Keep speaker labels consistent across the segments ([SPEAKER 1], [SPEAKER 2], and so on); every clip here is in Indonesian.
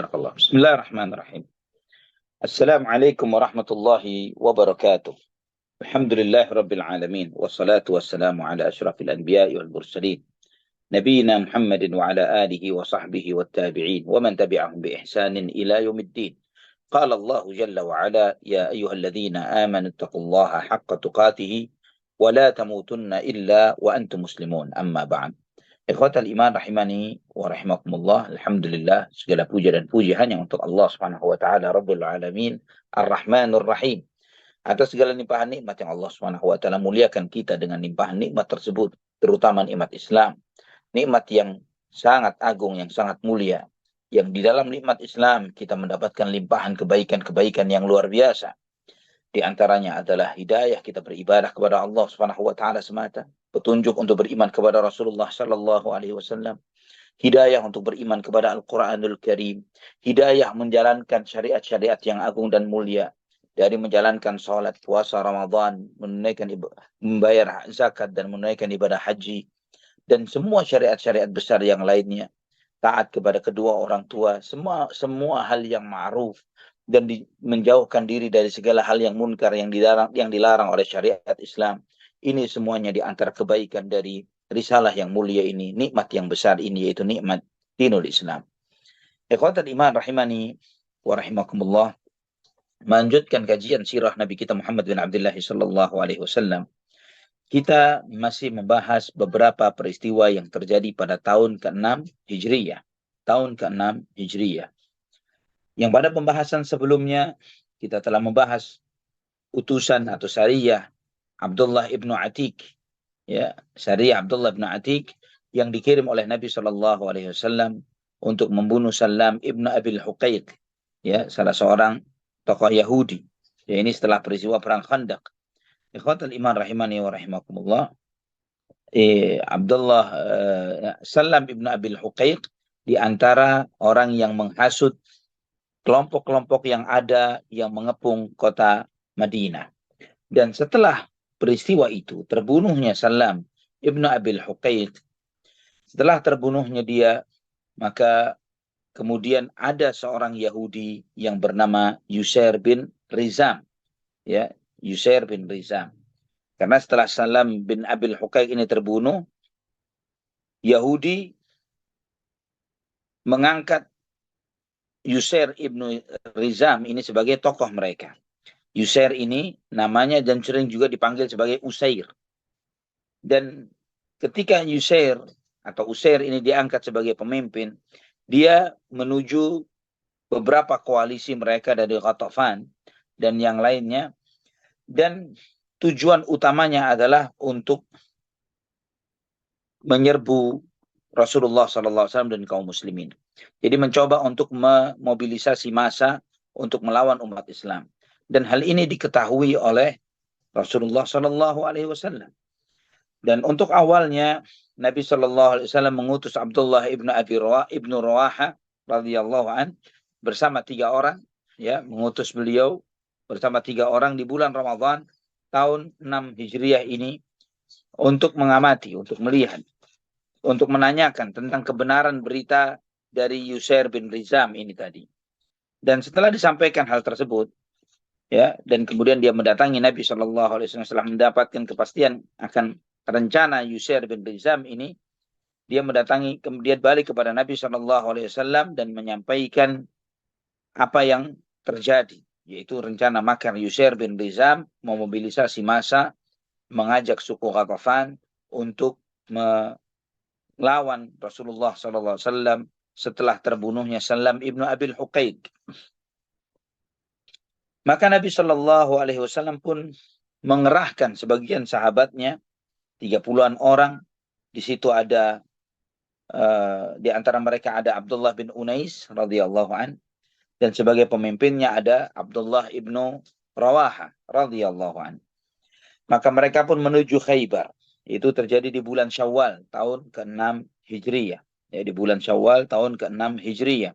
[SPEAKER 1] Barakallah. Bismillahirrahmanirrahim. Assalamualaikum warahmatullahi wabarakatuh. Alhamdulillah rabbil alamin. Wassalatu wassalamu ala ashrafil anbiya'i wal mursalin. Nabiina Muhammadin wa ala alihi wa sahbihi wa tabi'in. Wa man tabi'ahum bi ihsanin ila yaumiddin. Qala Allah jalla wa ala. Ya ayyuhalladzina amanu taqullaha haqqa tuqatihi. Wa la tamutunna illa wa antum muslimun. Amma ba'd. Ikhwatal iman rahimani wa rahimakumullah. Alhamdulillah, segala puja dan puji hanya untuk Allah Subhanahu wa taala Rabbul alamin, Ar-Rahmanur Rahim. Atas segala limpahan nikmat yang Allah Subhanahu wa taala muliakan kita dengan limpahan nikmat tersebut, terutama nikmat Islam. Nikmat yang sangat agung, yang sangat mulia. Yang di dalam nikmat Islam kita mendapatkan limpahan kebaikan-kebaikan yang luar biasa. Di antaranya adalah hidayah kita beribadah kepada Allah Subhanahu wa taala semata, petunjuk untuk beriman kepada Rasulullah sallallahu alaihi wasallam, hidayah untuk beriman kepada Al-Qur'anul Karim, hidayah menjalankan syariat-syariat yang agung dan mulia, dari menjalankan salat, puasa Ramadan, menunaikan membayar zakat dan menunaikan ibadah haji, dan semua syariat-syariat besar yang lainnya, taat kepada kedua orang tua, semua hal yang ma'ruf, dan menjauhkan diri dari segala hal yang munkar yang dilarang oleh syariat Islam. Ini semuanya di antara kebaikan dari risalah yang mulia ini, nikmat yang besar ini, yaitu nikmat dinul Islam. Ikhwatal iman rahimani wa rahimakumullah. Melanjutkan kajian sirah Nabi kita Muhammad bin Abdullah sallallahu alaihi wasallam. Kita masih membahas beberapa peristiwa yang terjadi pada tahun ke-6 Hijriyah. Tahun ke-6 Hijriyah. Yang pada pembahasan sebelumnya kita telah membahas utusan atau Sariyah Abdullah ibnu Atik, ya, Sariyah Abdullah ibnu Atik yang dikirim oleh Nabi Shallallahu Alaihi Wasallam untuk membunuh Salam ibnu Abil Huqaiq, ya, salah seorang tokoh Yahudi. Ya, ini setelah peristiwa perang Khandaq. Ikhwatul iman rahimani wa rahimakumullah. Abdullah Salam ibnu Abil Huqaiq di antara orang yang menghasut kelompok-kelompok yang ada yang mengepung kota Madinah. Dan setelah peristiwa itu, terbunuhnya Salam ibnu Abil Huqaiq, setelah terbunuhnya dia, maka kemudian ada seorang Yahudi yang bernama Yusair bin Rizam. Ya, Yusair bin Rizam. Karena setelah Salam bin Abil Huqaiq ini terbunuh, Yahudi mengangkat Yusair ibnu Rizam ini sebagai tokoh mereka. Yusair ini namanya dan sering juga dipanggil sebagai Usair. Dan ketika Yusair atau Usair ini diangkat sebagai pemimpin, dia menuju beberapa koalisi mereka dari Ghatafan dan yang lainnya. Dan tujuan utamanya adalah untuk menyerbu Rasulullah SAW dan kaum muslimin. Jadi mencoba untuk memobilisasi massa untuk melawan umat Islam. Dan hal ini diketahui oleh Rasulullah SAW. Dan untuk awalnya Nabi SAW mengutus Abdullah ibnu Rawaha radhiyallahu an bersama 3 orang, ya, mengutus beliau bersama 3 orang di bulan Ramadan tahun 6 Hijriah ini untuk mengamati, untuk melihat, untuk menanyakan tentang kebenaran berita dari Yusair bin Rizam ini tadi. Dan setelah disampaikan hal tersebut, ya, dan kemudian dia mendatangi Nabi SAW setelah mendapatkan kepastian akan rencana Yusair bin Rizam ini, dia mendatangi, kemudian balik kepada Nabi SAW dan menyampaikan apa yang terjadi, yaitu rencana makar Yusair bin Rizam memobilisasi massa, mengajak suku Ghatafan untuk melawan Rasulullah SAW setelah terbunuhnya Salam ibnu Abil Huqaiq. Maka Nabi Shallallahu Alaihi Wasallam pun mengerahkan sebagian sahabatnya, 30-an orang. Di situ ada di antara mereka ada Abdullah bin Unais radhiyallahu an, dan sebagai pemimpinnya ada Abdullah ibnu Rawaha radhiyallahu an. Maka mereka pun menuju Khaybar. Itu terjadi di bulan Syawal tahun ke-6 Hijriyah. Ya, di bulan Syawal tahun ke-6 Hijriyah.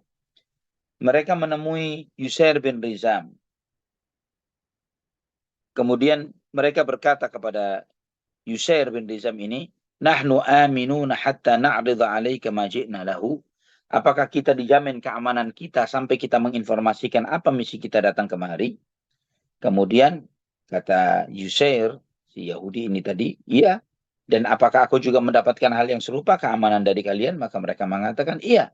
[SPEAKER 1] Mereka menemui Yusair bin Rizam. Kemudian mereka berkata kepada Yusair bin Rizam ini, "Nahnu aminuna hatta na'rida 'alaika ma ji'na lahu." Apakah kita dijamin keamanan kita sampai kita menginformasikan apa misi kita datang kemari? Kemudian kata Yusair, si Yahudi ini tadi, iya. Dan apakah aku juga mendapatkan hal yang serupa keamanan dari kalian? Maka mereka mengatakan iya.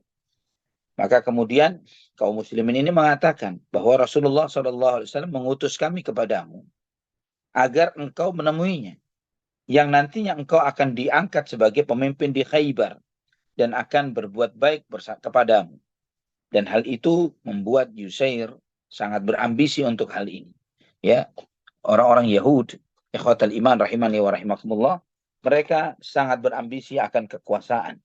[SPEAKER 1] Maka kemudian kaum muslimin ini mengatakan bahwa Rasulullah SAW mengutus kami kepadamu agar engkau menemuinya, yang nantinya engkau akan diangkat sebagai pemimpin di Khaybar dan akan berbuat baik kepadamu. Dan hal itu membuat Yusair sangat berambisi untuk hal ini. Ya, orang-orang Yahud, ikhwatal iman rahimani wa rahimakumullah, mereka sangat berambisi akan kekuasaan.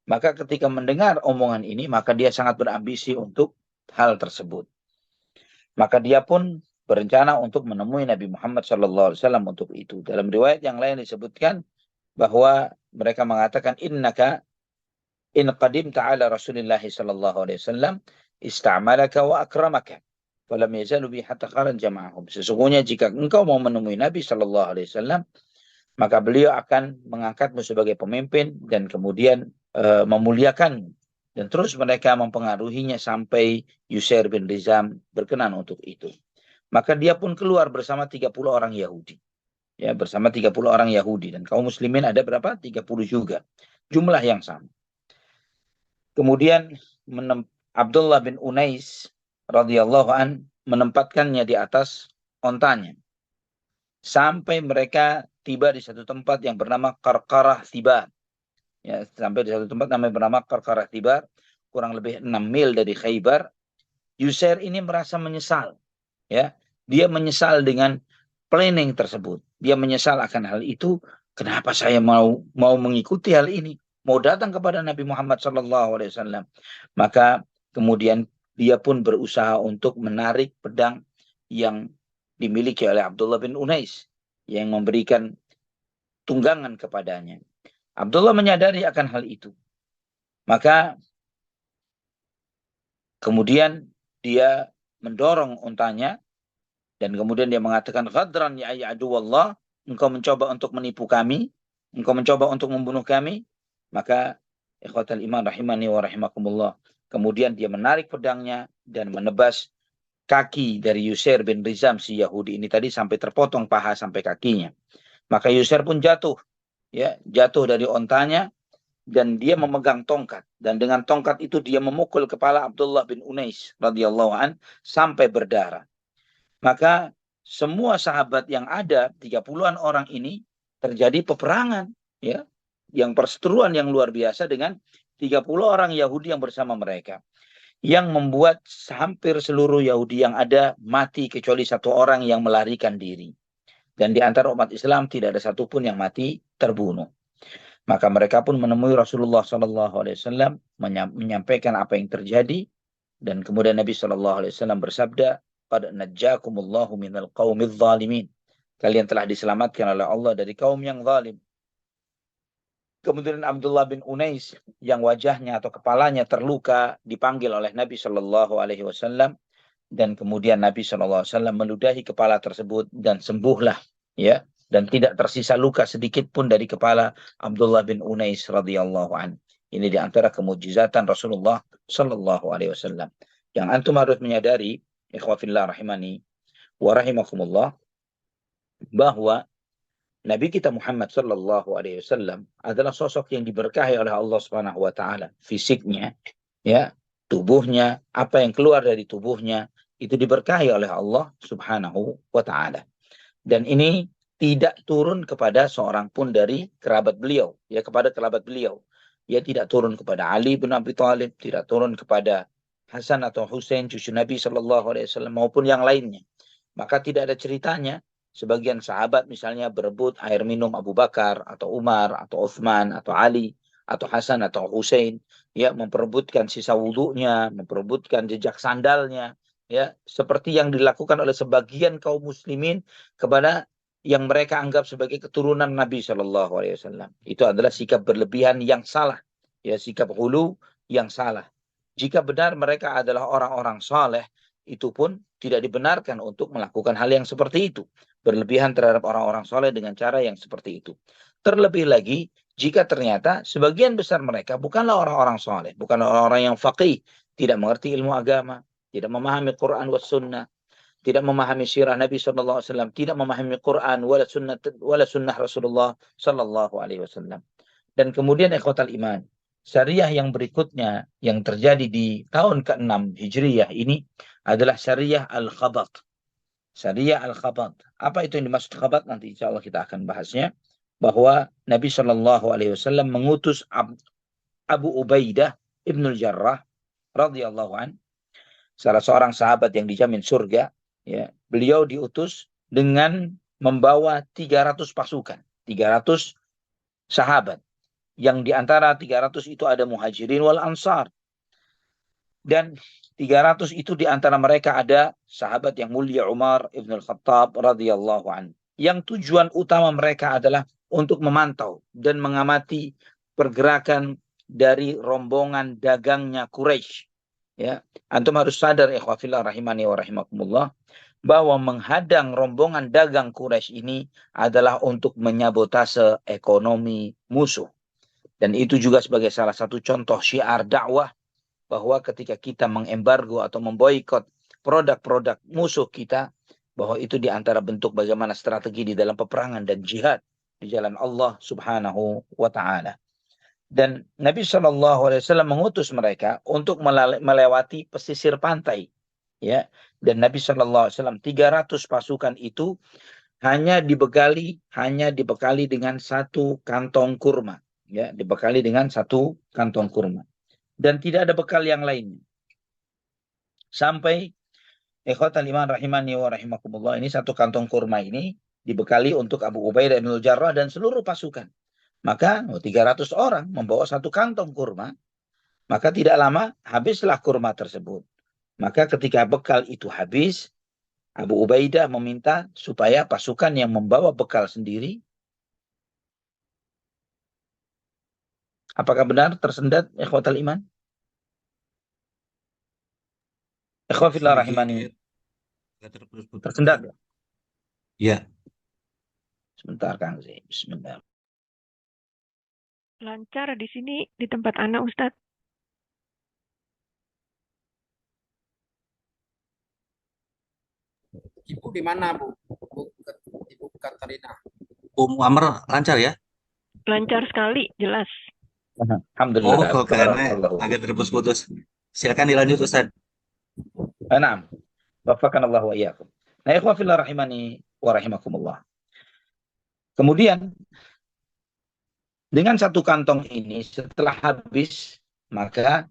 [SPEAKER 1] Maka ketika mendengar omongan ini, maka dia sangat berambisi untuk hal tersebut. Maka dia pun berencana untuk menemui Nabi Muhammad SAW untuk itu. Dalam riwayat yang lain disebutkan bahwa mereka mengatakan, innaka in qadim ta'ala Rasulullah SAW ista'malaka wa akramaka. Falam yazalu bi hatta kharan jama'ahum. Sesungguhnya jika engkau mau menemui Nabi SAW, maka beliau akan mengangkatmu sebagai pemimpin dan kemudian memuliakan. Dan terus mereka mempengaruhinya sampai Yusair bin Rizam berkenan untuk itu. Maka dia pun keluar bersama 30 orang Yahudi. Ya, bersama 30 orang Yahudi. Dan kaum muslimin ada berapa? 30 juga. Jumlah yang sama. Kemudian Abdullah bin Unais radhiyallahu an menempatkannya di atas ontanya. Sampai mereka tiba di satu tempat yang bernama Qarqarah Thibar. Ya, sampai di satu tempat namanya bernama Qarqarah Thibar, kurang lebih 6 mil dari Khaybar. Yusair ini merasa menyesal. Ya, dia menyesal dengan planning tersebut. Dia menyesal akan hal itu. Kenapa saya mau mengikuti hal ini? Mau datang kepada Nabi Muhammad SAW. Maka kemudian dia pun berusaha untuk menarik pedang yang dimiliki oleh Abdullah bin Unais yang memberikan tunggangan kepadanya. Abdullah menyadari akan hal itu. Maka kemudian dia mendorong untanya dan kemudian dia mengatakan, ghadran ya aduwallah, engkau mencoba untuk menipu kami, engkau mencoba untuk membunuh kami. Maka ikhwatal iman rahimani wa rahimakumullah, kemudian dia menarik pedangnya dan menebas kaki dari Yusair bin Rizam si Yahudi ini tadi sampai terpotong paha sampai kakinya. Maka Yusair pun jatuh, ya, jatuh dari ontanya dan dia memegang tongkat, dan dengan tongkat itu dia memukul kepala Abdullah bin Unais radhiyallahu an sampai berdarah. Maka semua sahabat yang ada 30-an orang ini terjadi peperangan, ya, yang perseteruan yang luar biasa dengan 30 orang Yahudi yang bersama mereka, yang membuat hampir seluruh Yahudi yang ada mati kecuali satu orang yang melarikan diri. Dan di antara umat Islam tidak ada satupun yang mati terbunuh. Maka mereka pun menemui Rasulullah SAW, menyampaikan apa yang terjadi, dan kemudian Nabi SAW bersabda, qad najjakumullahu minal qaumidz zalimin. Kalian telah diselamatkan oleh Allah dari kaum yang zalim. Kemudian Abdullah bin Unais yang wajahnya atau kepalanya terluka dipanggil oleh Nabi SAW, dan kemudian Nabi SAW meludahi kepala tersebut dan sembuhlah, ya, dan tidak tersisa luka sedikit pun dari kepala Abdullah bin Unais radhiyallahu an. Ini di antara kemujizatan Rasulullah SAW. Yang antum harus menyadari, ikhwafillah rahimani wa rahimakumullah, bahwa Nabi kita Muhammad SAW adalah sosok yang diberkahi oleh Allah Subhanahu wa taala. Fisiknya, ya, tubuhnya, apa yang keluar dari tubuhnya itu diberkahi oleh Allah Subhanahu wa taala. Dan ini tidak turun kepada seorang pun dari kerabat beliau, ya, kepada kerabat beliau. Ya, tidak turun kepada Ali bin Abi Thalib, tidak turun kepada Hasan atau Husain cucu Nabi SAW maupun yang lainnya. Maka tidak ada ceritanya sebagian sahabat misalnya berebut air minum Abu Bakar atau Umar atau Uthman atau Ali atau Hasan atau Husain, ya, memperebutkan sisa wudhunya, memperebutkan jejak sandalnya, ya, seperti yang dilakukan oleh sebagian kaum muslimin kepada yang mereka anggap sebagai keturunan Nabi SAW. Itu adalah sikap berlebihan yang salah, ya, sikap hulu yang salah. Jika benar mereka adalah orang-orang saleh, itu pun tidak dibenarkan untuk melakukan hal yang seperti itu. Berlebihan terhadap orang-orang soleh dengan cara yang seperti itu. Terlebih lagi jika ternyata sebagian besar mereka bukanlah orang-orang soleh, bukanlah orang-orang yang faqih, tidak mengerti ilmu agama, tidak memahami Quran was sunnah, tidak memahami sirah Nabi SAW, tidak memahami Quran wala sunnah Rasulullah SAW. Dan kemudian ikhwatal iman, syariah yang berikutnya yang terjadi di tahun ke-6 Hijriyah ini adalah syariah al-khabat. Syariah al-khabat. Apa itu yang dimaksud khabat? Nanti insya Allah kita akan bahasnya. Bahwa Nabi SAW mengutus Abu Ubaidah Ibnul Jarrah radhiyallahu an, salah seorang sahabat yang dijamin surga. Ya, beliau diutus dengan membawa 300 pasukan, 300 sahabat. Yang di antara 300 itu ada muhajirin wal ansar. Dan 300 itu di antara mereka ada sahabat yang mulia Umar ibn al-Khattab radhiyallahu an. Yang tujuan utama mereka adalah untuk memantau dan mengamati pergerakan dari rombongan dagangnya Quraisy. Ya, antum harus sadar ikhwafillah rahimani wa rahimakumullah, bahwa menghadang rombongan dagang Quraisy ini adalah untuk menyabotase ekonomi musuh. Dan itu juga sebagai salah satu contoh syiar dakwah, bahwa ketika kita mengembargo atau memboikot produk-produk musuh kita, bahwa itu di antara bentuk bagaimana strategi di dalam peperangan dan jihad di jalan Allah Subhanahu wa taala. Dan Nabi SAW mengutus mereka untuk melewati pesisir pantai. Ya, dan Nabi SAW 300 pasukan itu hanya dibekali dengan satu kantong kurma. Ya, dibekali dengan satu kantong kurma. Dan tidak ada bekal yang lainnya. Sampai ikhwatal iman rahimani wa rahimakumullah, ini satu kantong kurma ini dibekali untuk Abu Ubaidah bin Jarrah dan seluruh pasukan. Maka 300 orang membawa satu kantong kurma, maka tidak lama habislah kurma tersebut. Maka ketika bekal itu habis, Abu Ubaidah meminta supaya pasukan yang membawa bekal sendiri. Apakah benar tersendat ikhwatal iman? Ikhwafillah rahimani. Tersendat ya?
[SPEAKER 2] Ya.
[SPEAKER 1] Sebentar Kang Zee. Bismillah.
[SPEAKER 3] Lancar di sini di tempat anak Ustadz.
[SPEAKER 4] Ibu di mana, Bu? Ibu Katarina.
[SPEAKER 2] Muammar lancar ya?
[SPEAKER 3] Lancar sekali, jelas.
[SPEAKER 1] Alhamdulillah.
[SPEAKER 2] Oh, karena agak terputus-putus. Silakan dilanjut Ustaz.
[SPEAKER 1] Naam. Wafakanallahu wa iyyakum. Nah, ikhwan fillah rahimani wa rahimakumullah. Kemudian dengan satu kantong ini setelah habis, maka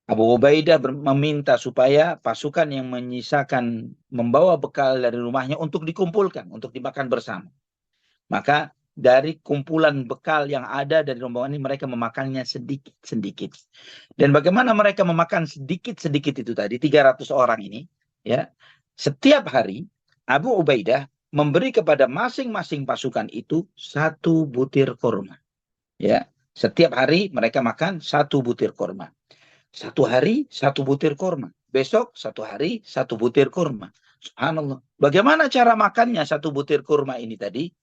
[SPEAKER 1] Abu Ubaidah meminta supaya pasukan yang menyisakan membawa bekal dari rumahnya untuk dikumpulkan, untuk dimakan bersama. Maka dari kumpulan bekal yang ada dari rombongan ini mereka memakannya sedikit-sedikit. Dan bagaimana mereka memakan sedikit-sedikit itu tadi, 300 orang ini, ya. Setiap hari Abu Ubaidah memberi kepada masing-masing pasukan itu satu butir kurma. Ya, setiap hari mereka makan satu butir kurma. Satu hari satu butir kurma. Besok satu hari satu butir kurma. Subhanallah. Bagaimana cara makannya satu butir kurma ini tadi?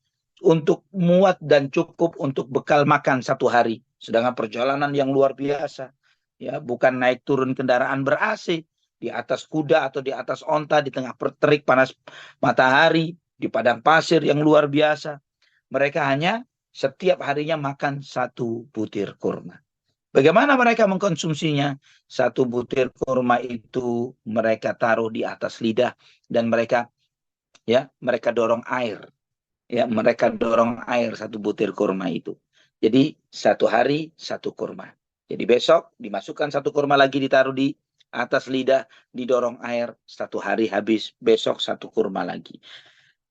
[SPEAKER 1] Untuk muat dan cukup untuk bekal makan satu hari. Sedangkan perjalanan yang luar biasa. Ya, bukan naik turun kendaraan ber-AC. Di atas kuda atau di atas onta, di tengah terik panas matahari, di padang pasir yang luar biasa. Mereka hanya setiap harinya makan satu butir kurma. Bagaimana mereka mengkonsumsinya? Satu butir kurma itu mereka taruh di atas lidah dan mereka dorong air. Ya, mereka dorong air satu butir kurma itu. Jadi satu hari satu kurma. Jadi besok dimasukkan satu kurma lagi, ditaruh di atas lidah, didorong air, satu hari habis, besok satu kurma lagi.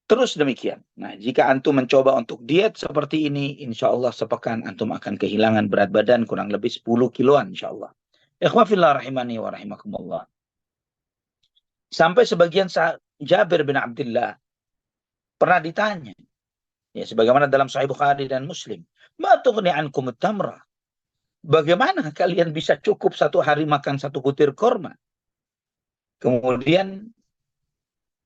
[SPEAKER 1] Terus demikian. Nah, jika antum mencoba untuk diet seperti ini, insya Allah sepekan antum akan kehilangan berat badan kurang lebih 10 kiloan insya Allah. Ikhwafillah rahimani wa rahimakumullah. Sampai sebagian Jabir bin Abdullah pernah ditanya, ya sebagaimana dalam Sahih Bukhari dan Muslim, ma tughni ankum tamra? Bagaimana kalian bisa cukup satu hari makan satu butir kurma? Kemudian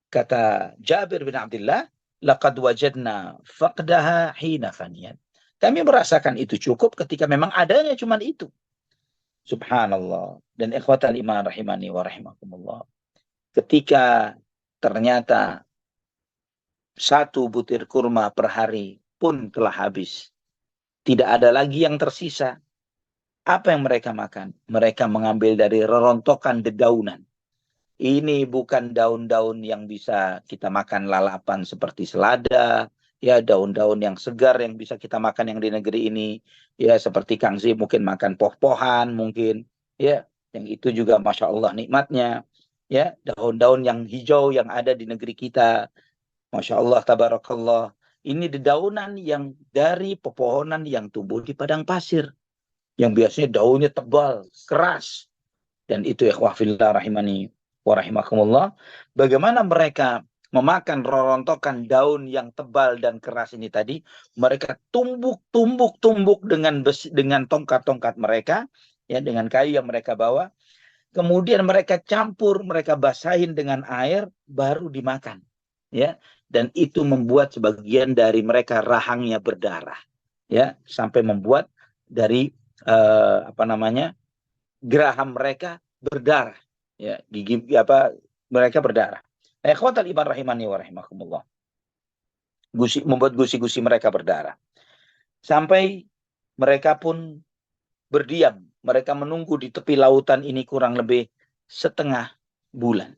[SPEAKER 1] kata Jabir bin Abdullah, laqad wajadna faqdaha hina faniyat. Kami merasakan itu cukup ketika memang adanya cuma itu. Subhanallah. Dan ikhwatal iman rahimani wa rahimakumullah. Ketika ternyata 1 butir kurma per hari pun telah habis. Tidak ada lagi yang tersisa. Apa yang mereka makan? Mereka mengambil dari rerontokan dedaunan. Ini bukan daun-daun yang bisa kita makan lalapan seperti selada, ya daun-daun yang segar yang bisa kita makan yang di negeri ini, ya seperti Kang Zi mungkin makan poh-pohan mungkin, ya yang itu juga masya Allah nikmatnya, ya daun-daun yang hijau yang ada di negeri kita, masya Allah tabarakallah. Ini dedaunan yang dari pepohonan yang tumbuh di padang pasir, yang biasanya daunnya tebal, keras, dan itu ikhwah fillah rahimani wa rahimakumullah, bagaimana mereka memakan rorontokan daun yang tebal dan keras ini tadi, mereka tumbuk dengan tongkat-tongkat mereka, ya dengan kayu yang mereka bawa, kemudian mereka campur, mereka basahin dengan air, baru dimakan, ya, dan itu membuat sebagian dari mereka rahangnya berdarah, ya, sampai membuat dari geraham mereka berdarah, ya gigi mereka berdarah. Ikhwatal iman rahimani wa rahimakumullah. Membuat gusi-gusi mereka berdarah. Sampai mereka pun berdiam. Mereka menunggu di tepi lautan ini kurang lebih setengah bulan.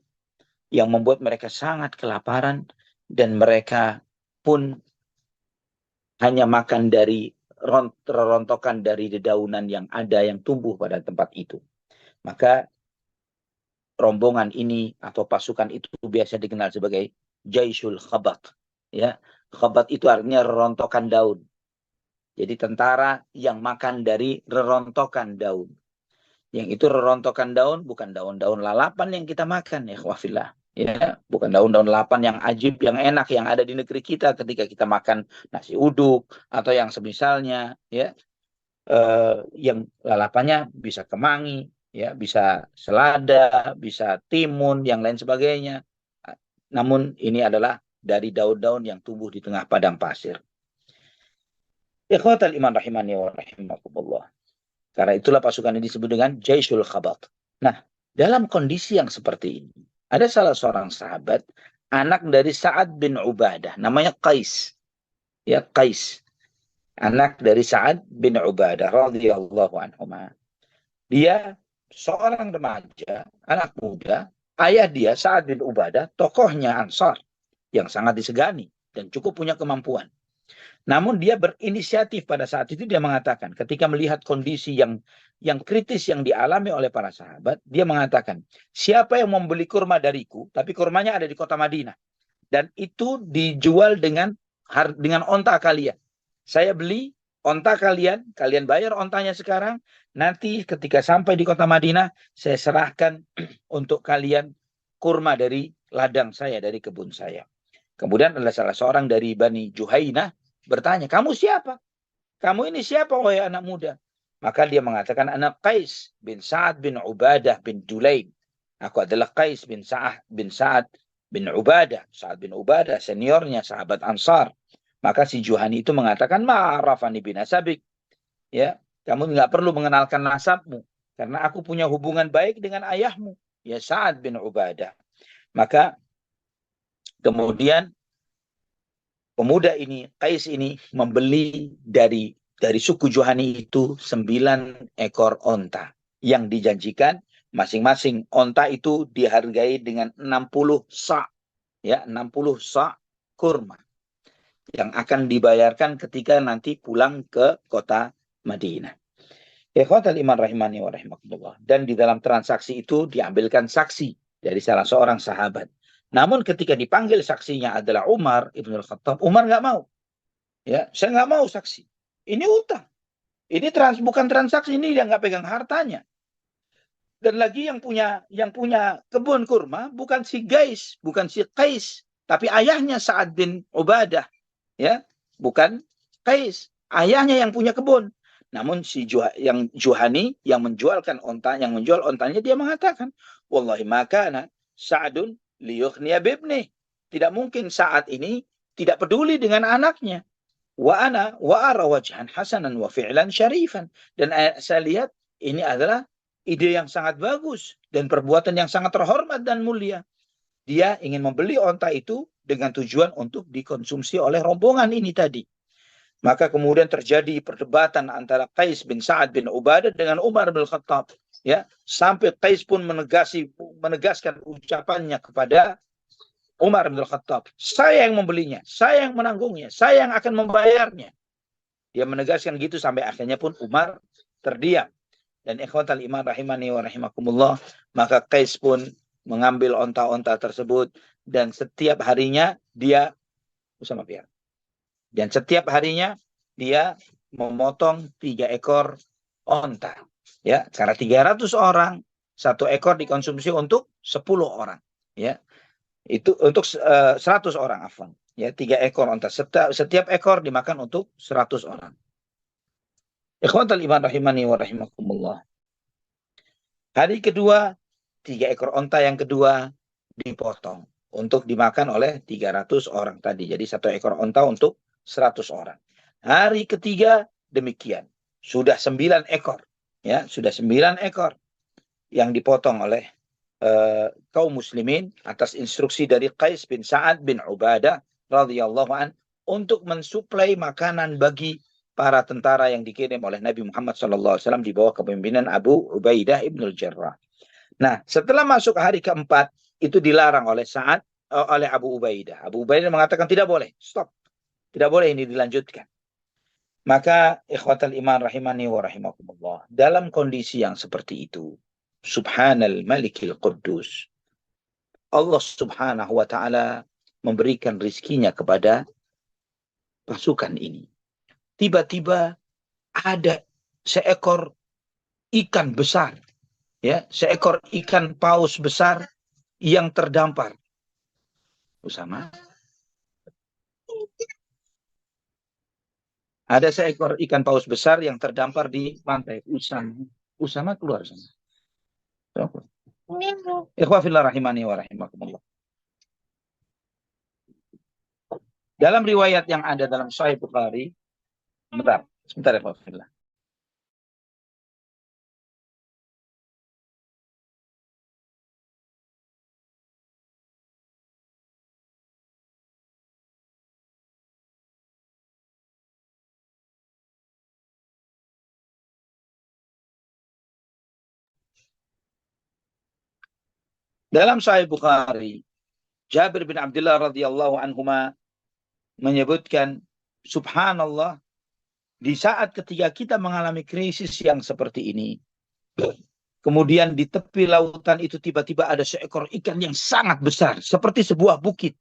[SPEAKER 1] Yang membuat mereka sangat kelaparan. Dan mereka pun hanya makan dari rontokan dari dedaunan yang ada yang tumbuh pada tempat itu. Maka rombongan ini atau pasukan itu biasa dikenal sebagai Jaisul Khabat. Ya, Khabat itu artinya rerontokan daun. Jadi tentara yang makan dari rerontokan daun. Yang itu rerontokan daun bukan daun-daun lalapan yang kita makan ya khawafillah. Ya, bukan daun-daun lalapan yang ajib, yang enak yang ada di negeri kita ketika kita makan nasi uduk atau yang semisalnya, ya. Yang lalapannya bisa kemangi, ya, bisa selada, bisa timun, yang lain sebagainya. Namun ini adalah dari daun-daun yang tumbuh di tengah padang pasir. Ikhwatal iman rahimani wa rahimakumullah. Karena itulah pasukan ini disebut dengan Jaisul Khabat. Nah, dalam kondisi yang seperti ini, ada salah seorang sahabat, anak dari Sa'ad bin Ubadah, namanya Qais. Ya, Qais. Anak dari Sa'ad bin Ubadah radhiyallahu anhuma. Dia seorang remaja, anak muda. Ayah dia, Sa'ad bin Ubadah, tokohnya Ansar, yang sangat disegani dan cukup punya kemampuan. Namun dia berinisiatif pada saat itu, dia mengatakan, ketika melihat kondisi yang kritis yang dialami oleh para sahabat, dia mengatakan, siapa yang membeli kurma dariku, tapi kurmanya ada di kota Madinah, dan itu dijual dengan onta kalian. Saya beli onta kalian bayar ontanya sekarang, nanti ketika sampai di kota Madinah, saya serahkan untuk kalian kurma dari ladang saya, dari kebun saya. Kemudian ada salah seorang dari Bani Juhainah bertanya, kamu siapa? Kamu ini siapa, wahai anak muda? Maka dia mengatakan, anak Qais bin Sa'ad bin Ubadah bin Dulaim. Aku adalah Qais bin Sa'ad bin Ubadah. Sa'ad bin Ubadah, seniornya sahabat Ansar. Maka si Juhani itu mengatakan, ma'arafani binasabik. Ya, kamu nggak perlu mengenalkan nasabmu. Karena aku punya hubungan baik dengan ayahmu. Ya, Sa'ad bin Ubadah. Maka kemudian pemuda ini, Qais ini, membeli dari suku Juhani itu 9 ekor onta. Yang dijanjikan masing-masing onta itu dihargai dengan 60 sa'. Ya, 60 sa' kurma. Yang akan dibayarkan ketika nanti pulang ke kota Madinah. Ikhwatal iman rahimani wa rahimakumullah. Dan di dalam transaksi itu diambilkan saksi dari salah seorang sahabat. Namun ketika dipanggil saksinya adalah Umar Ibn Khattab, Umar nggak mau. Ya, saya nggak mau saksi. Ini utang. Ini bukan transaksi, ini dia nggak pegang hartanya. Dan lagi yang punya kebun kurma bukan si Qais, tapi ayahnya Sa'ad bin Ubadah. Ya, bukan Qais, ayahnya yang punya kebun. Namun yang Juhani yang menjual ontanya, dia mengatakan, wallahi makana Sa'adun liyukhniya bibni. Tidak mungkin saat ini tidak peduli dengan anaknya. wa ara wajhan hasanan wa fi'lan syarifan. Dan saya lihat ini adalah ide yang sangat bagus dan perbuatan yang sangat terhormat dan mulia. Dia ingin membeli onta itu dengan tujuan untuk dikonsumsi oleh rombongan ini tadi. Maka kemudian terjadi perdebatan antara Qais bin Sa'ad bin Ubadah dengan Umar bin Khattab. Ya, sampai Qais pun menegaskan ucapannya kepada Umar bin Khattab, saya yang membelinya, saya yang menanggungnya, saya yang akan membayarnya. Dia menegaskan gitu sampai akhirnya pun Umar terdiam. Dan ikhwatal iman rahimani wa rahimakumullah, maka Qais pun mengambil onta-onta tersebut dan setiap harinya dia dan setiap harinya dia memotong 3 ekor onta. Ya, karena 300 orang, 1 ekor dikonsumsi untuk 10 orang. Ya, itu untuk 100 orang, afwan. Ya, 3 ekor onta. Setiap ekor dimakan untuk 100 orang. Ikhwatal iman rahimani wa rahimakumullah. Hari kedua, 3 ekor onta yang kedua dipotong untuk dimakan oleh 300 orang tadi. Jadi 1 ekor onta untuk 100 orang. Hari ketiga demikian. Sudah 9 ekor. Ya, sudah 9 ekor yang dipotong oleh kaum muslimin atas instruksi dari Qais bin Sa'ad bin Ubadah radhiyallahu an untuk mensuplai makanan bagi para tentara yang dikirim oleh Nabi Muhammad SAW di bawah kepemimpinan Abu Ubaidah ibn al-Jarrah. Nah, setelah masuk hari keempat itu dilarang oleh oleh Abu Ubaidah. Abu Ubaidah mengatakan tidak boleh, stop, tidak boleh ini dilanjutkan. Maka ikhwatal iman rahimani wa rahimakumullah, dalam kondisi yang seperti itu, Subhanal Malikil Quddus, Allah subhanahu wa ta'ala memberikan rizkinya kepada pasukan ini. Tiba-tiba ada seekor ikan besar, ya, seekor ikan paus besar yang terdampar. Usama, ada seekor ikan paus besar yang terdampar di pantai. Usama keluar sana. Ikhwa fillah rahimani wa rahimakumullah. Dalam riwayat yang ada dalam Sahih Bukhari, sebentar ya ikhwa fillah. Dalam Sahih Bukhari, Jabir bin Abdullah radhiyallahu anhuma menyebutkan, subhanallah, di saat ketika kita mengalami krisis yang seperti ini, kemudian di tepi lautan itu tiba-tiba ada seekor ikan yang sangat besar, seperti sebuah bukit,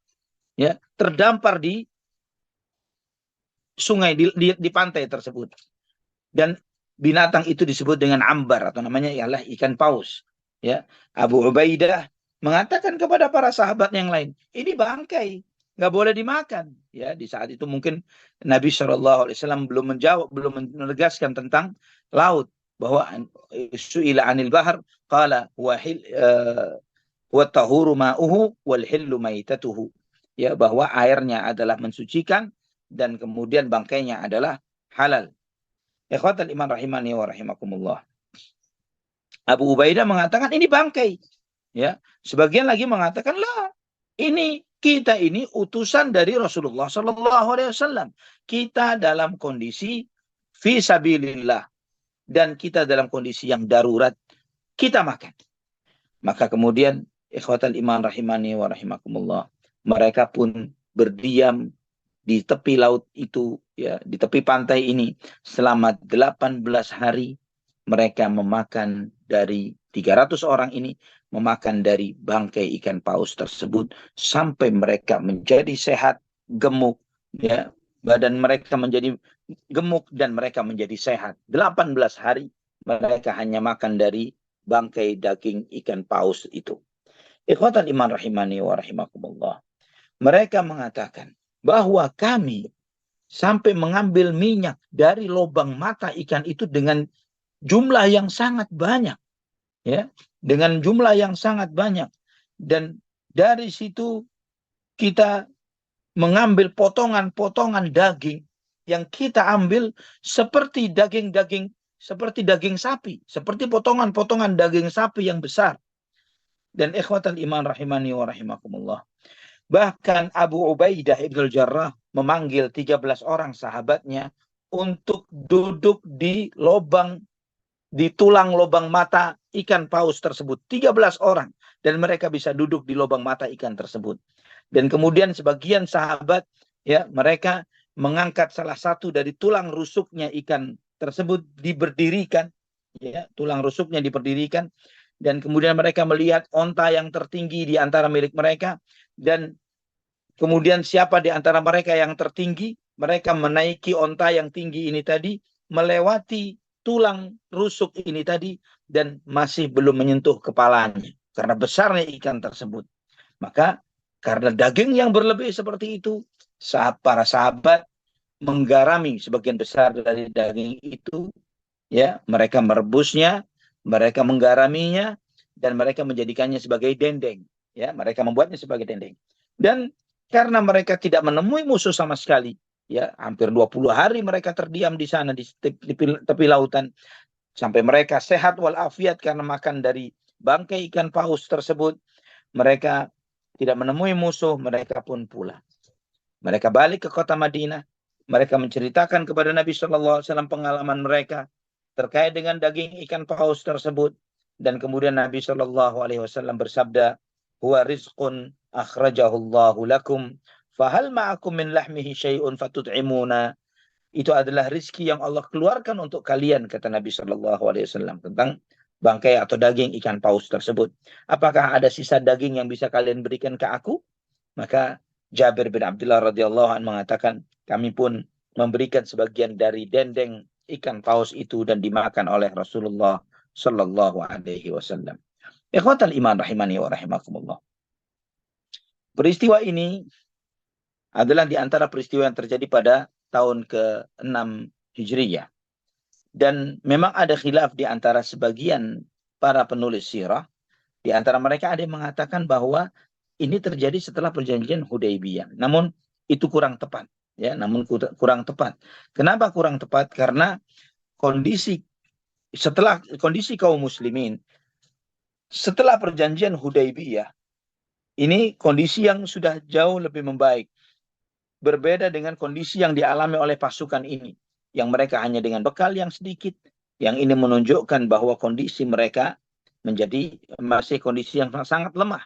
[SPEAKER 1] ya, terdampar di sungai, di pantai tersebut. Dan binatang itu disebut dengan ambar, atau namanya ialah ikan paus. Ya, Abu Ubaidah mengatakan kepada para sahabat yang lain, ini bangkai, nggak boleh dimakan. Ya, di saat itu mungkin Nabi SAW belum menegaskan tentang laut, bahwa su'ila anil bahar qala wa tahuru ma'uhu wal hillu maitatuhu. Ya, bahwa airnya adalah mensucikan dan kemudian bangkainya adalah halal. Ikhwatal iman rahimani wa rahimakumullah. Abu Ubaidah mengatakan ini bangkai. Ya, sebagian lagi mengatakan lah, kita ini utusan dari Rasulullah SAW. Kita dalam kondisi fi sabilillah dan kita dalam kondisi yang darurat, kita makan. Maka kemudian ikhwatal iman rahimani wa rahimakumullah, mereka pun berdiam di tepi laut itu, ya, di tepi pantai ini selama 18 hari. Mereka memakan dari 300 orang ini, memakan dari bangkai ikan paus tersebut sampai mereka menjadi sehat, gemuk, ya, badan mereka menjadi gemuk dan mereka menjadi sehat. 18 hari mereka hanya makan dari bangkai daging ikan paus itu. Ikhwatan iman rahimani wa rahimakumullah. Mereka mengatakan bahwa kami sampai mengambil minyak dari lubang mata ikan itu dengan jumlah yang sangat banyak, ya, dengan jumlah yang sangat banyak, dan dari situ kita mengambil potongan-potongan daging yang kita ambil seperti daging sapi, seperti potongan-potongan daging sapi yang besar. Dan ikhwatal iman rahimani wa rahimakumullah. Bahkan Abu Ubaidah Ibnul Jarrah memanggil 13 orang sahabatnya untuk duduk di tulang lubang mata ikan paus tersebut. 13 orang. Dan mereka bisa duduk di lubang mata ikan tersebut. Dan kemudian sebagian sahabat, ya, mereka mengangkat salah satu dari tulang rusuknya ikan tersebut, diberdirikan, ya, tulang rusuknya diberdirikan, dan kemudian mereka melihat onta yang tertinggi di antara milik mereka, dan kemudian siapa di antara mereka yang tertinggi, mereka menaiki onta yang tinggi ini tadi, melewati tulang rusuk ini tadi, dan masih belum menyentuh kepalanya karena besarnya ikan tersebut. Maka karena daging yang berlebih seperti itu, para sahabat menggarami sebagian besar dari daging itu, ya, mereka merebusnya, mereka menggaraminya, dan mereka menjadikannya sebagai dendeng, ya, mereka membuatnya sebagai dendeng. Dan karena mereka tidak menemui musuh sama sekali, ya, hampir 20 hari mereka terdiam di sana di tepi lautan sampai mereka sehat walafiat karena makan dari bangkai ikan paus tersebut. Mereka tidak menemui musuh, mereka pun pulang. Mereka balik ke kota Madinah, mereka menceritakan kepada Nabi SAW pengalaman mereka terkait dengan daging ikan paus tersebut, dan kemudian Nabi SAW bersabda, huwa rizqun akhrajahullahu lakum, fahal ma'akum min lahmihi syai'un fatut'imuna. Itu adalah rizki yang Allah keluarkan untuk kalian, kata Nabi SAW tentang bangkai atau daging ikan paus tersebut. Apakah ada sisa daging yang bisa kalian berikan ke aku? Maka Jabir bin Abdullah radhiyallahu anhu mengatakan, kami pun memberikan sebagian dari dendeng ikan paus itu dan dimakan oleh Rasulullah sallallahu alaihi wasallam. Ikhwatal iman rahimani wa rahimakumullah. Peristiwa ini adalah di antara peristiwa yang terjadi pada tahun ke-6 Hijriyah. Dan memang ada khilaf di antara sebagian para penulis sirah. Di antara mereka ada yang mengatakan bahwa ini terjadi setelah perjanjian Hudaybiyah. Namun itu kurang tepat, ya, kurang tepat. Kenapa kurang tepat? Karena setelah kondisi kaum muslimin setelah perjanjian Hudaybiyah, ini kondisi yang sudah jauh lebih membaik. Berbeda dengan kondisi yang dialami oleh pasukan ini, yang mereka hanya dengan bekal yang sedikit. Yang ini menunjukkan bahwa kondisi mereka masih kondisi yang sangat lemah.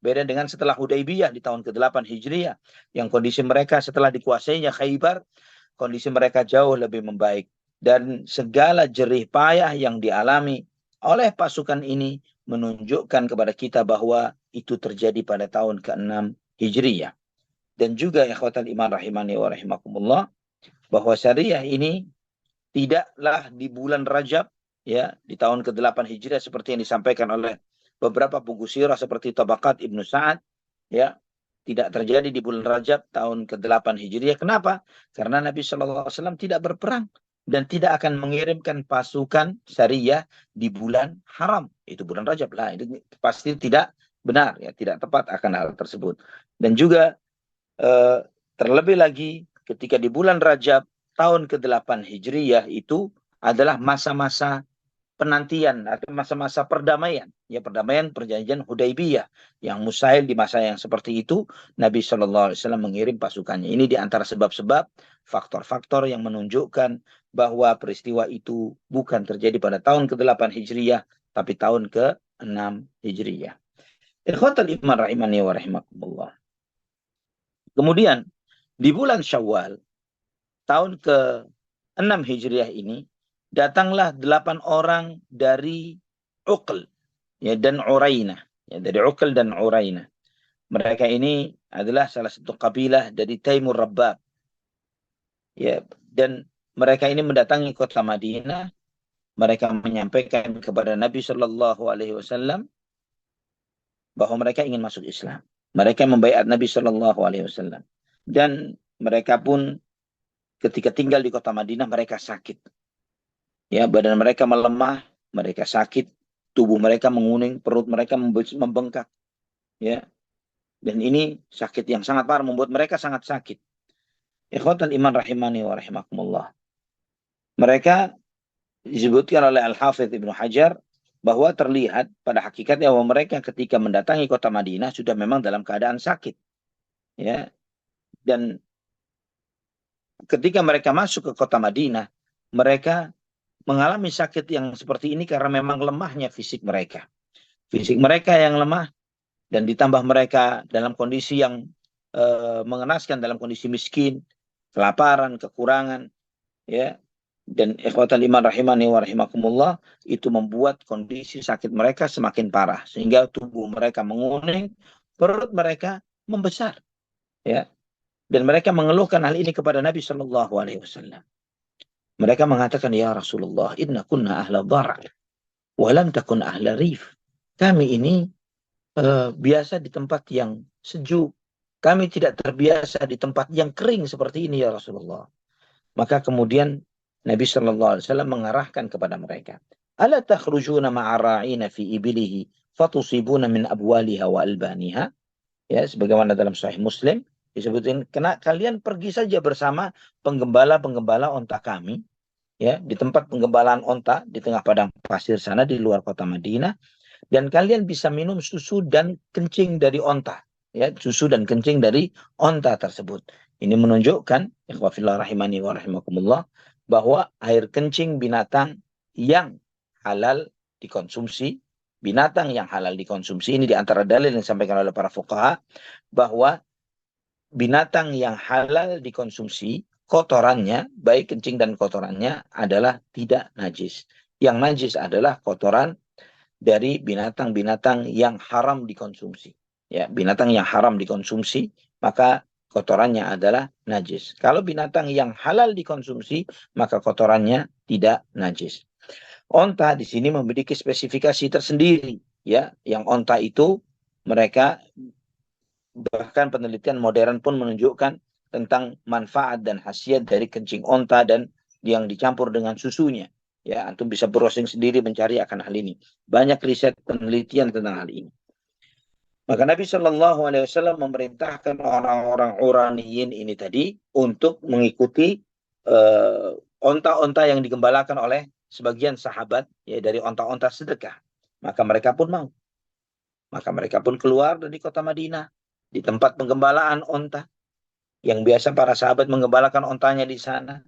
[SPEAKER 1] Beda dengan setelah Hudaybiyah di tahun ke-8 Hijriah, yang kondisi mereka setelah dikuasainya Khaybar, kondisi mereka jauh lebih membaik. Dan segala jerih payah yang dialami oleh pasukan ini menunjukkan kepada kita bahwa itu terjadi pada tahun ke-6 Hijriah. Dan juga ikhwatal iman rahimani wa rahimakumullah, bahwa syariah ini tidaklah di bulan Rajab, ya, di tahun ke-8 Hijriah seperti yang disampaikan oleh beberapa buku sirah seperti Tabaqat Ibnu Sa'ad, ya, tidak terjadi di bulan Rajab tahun ke-8 Hijriah. Kenapa? Karena Nabi SAW tidak berperang dan tidak akan mengirimkan pasukan syariah di bulan haram, itu bulan Rajab lah. Itu pasti tidak benar, ya, tidak tepat akan hal tersebut. Dan juga terlebih lagi ketika di bulan Rajab tahun ke-8 Hijriyah itu adalah masa-masa penantian atau masa-masa perdamaian, ya, perdamaian perjanjian Hudaybiyah, yang mustahil di masa yang seperti itu Nabi SAW mengirim pasukannya. Ini di antara sebab-sebab faktor-faktor yang menunjukkan bahwa peristiwa itu bukan terjadi pada tahun ke-8 Hijriyah tapi tahun ke-6 Hijriyah. Ikhwatal iman rahimani wa rahimakumullah. Kemudian di bulan Syawal tahun ke-6 Hijriah ini datanglah 8 orang dari Uql, ya, dan Urainah, ya, dari Uql dan Urainah. Mereka ini adalah salah satu kabilah dari Taimur Rabbab, ya, dan mereka ini mendatangi kota Madinah. Mereka menyampaikan kepada Nabi Shallallahu Alaihi Wasallam bahwa mereka ingin masuk Islam. Mereka membaiat Nabi Shallallahu Alaihi Wasallam, dan mereka pun ketika tinggal di kota Madinah mereka sakit. Ya, badan mereka melemah, mereka sakit, tubuh mereka menguning, perut mereka membengkak. Ya. Dan ini sakit yang sangat parah, membuat mereka sangat sakit. Ikhwatal iman rahimani wa rahimakumullah. Mereka disebutkan oleh Al-Hafidh Ibnu Hajar bahwa terlihat pada hakikatnya bahwa mereka ketika mendatangi kota Madinah sudah memang dalam keadaan sakit. Ya. Dan ketika mereka masuk ke kota Madinah, mereka mengalami sakit yang seperti ini karena memang lemahnya fisik mereka. Fisik mereka yang lemah dan ditambah mereka dalam kondisi yang mengenaskan, dalam kondisi miskin, kelaparan, kekurangan, ya. Dan ikhwatal iman rahimani wa rahimakumullah, itu membuat kondisi sakit mereka semakin parah sehingga tubuh mereka menguning, perut mereka membesar, ya. Dan mereka mengeluhkan hal ini kepada Nabi Shallallahu Alaihi Wasallam. Mereka mengatakan, ya Rasulullah, inna kunna ahla dhar' wa lam takun ahla rif. Kami ini biasa di tempat yang sejuk. Kami tidak terbiasa di tempat yang kering seperti ini, ya Rasulullah. Maka kemudian Nabi Shallallahu Alaihi Wasallam mengarahkan kepada mereka, ala takhrujuna ma'ara'ina fi ibilihi fatusibuna min abwaliha wa albaniha. Ya, sebagaimana dalam Sahih Muslim disebutkan, kalian pergi saja bersama penggembala-penggembala onta kami, ya, di tempat penggembalaan onta di tengah padang pasir sana di luar kota Madinah, dan kalian bisa minum susu dan kencing dari onta, ya, susu dan kencing dari onta tersebut. Ini menunjukkan, ikhwafillah rahimani wa rahimakumullah, bahwa air kencing binatang yang halal dikonsumsi, binatang yang halal dikonsumsi, ini diantara dalil yang disampaikan oleh para fuqaha, bahwa binatang yang halal dikonsumsi, kotorannya, baik kencing dan kotorannya, adalah tidak najis. Yang najis adalah kotoran dari binatang-binatang yang haram dikonsumsi. Ya, binatang yang haram dikonsumsi, maka kotorannya adalah najis. Kalau binatang yang halal dikonsumsi, maka kotorannya tidak najis. Onta di sini memiliki spesifikasi tersendiri, ya. Yang onta itu mereka, bahkan penelitian modern pun menunjukkan tentang manfaat dan khasiat dari kencing onta dan yang dicampur dengan susunya. Ya, antum bisa browsing sendiri mencari akan hal ini. Banyak riset penelitian tentang hal ini. Maka Nabi Shallallahu Alaihi Wasallam memerintahkan orang-orang Uraniyin ini tadi untuk mengikuti onta-onta yang digembalakan oleh sebagian sahabat, ya, dari onta-onta sedekah. Maka mereka pun mau. Maka mereka pun keluar dari kota Madinah di tempat penggembalaan onta yang biasa para sahabat menggembalakan ontanya di sana.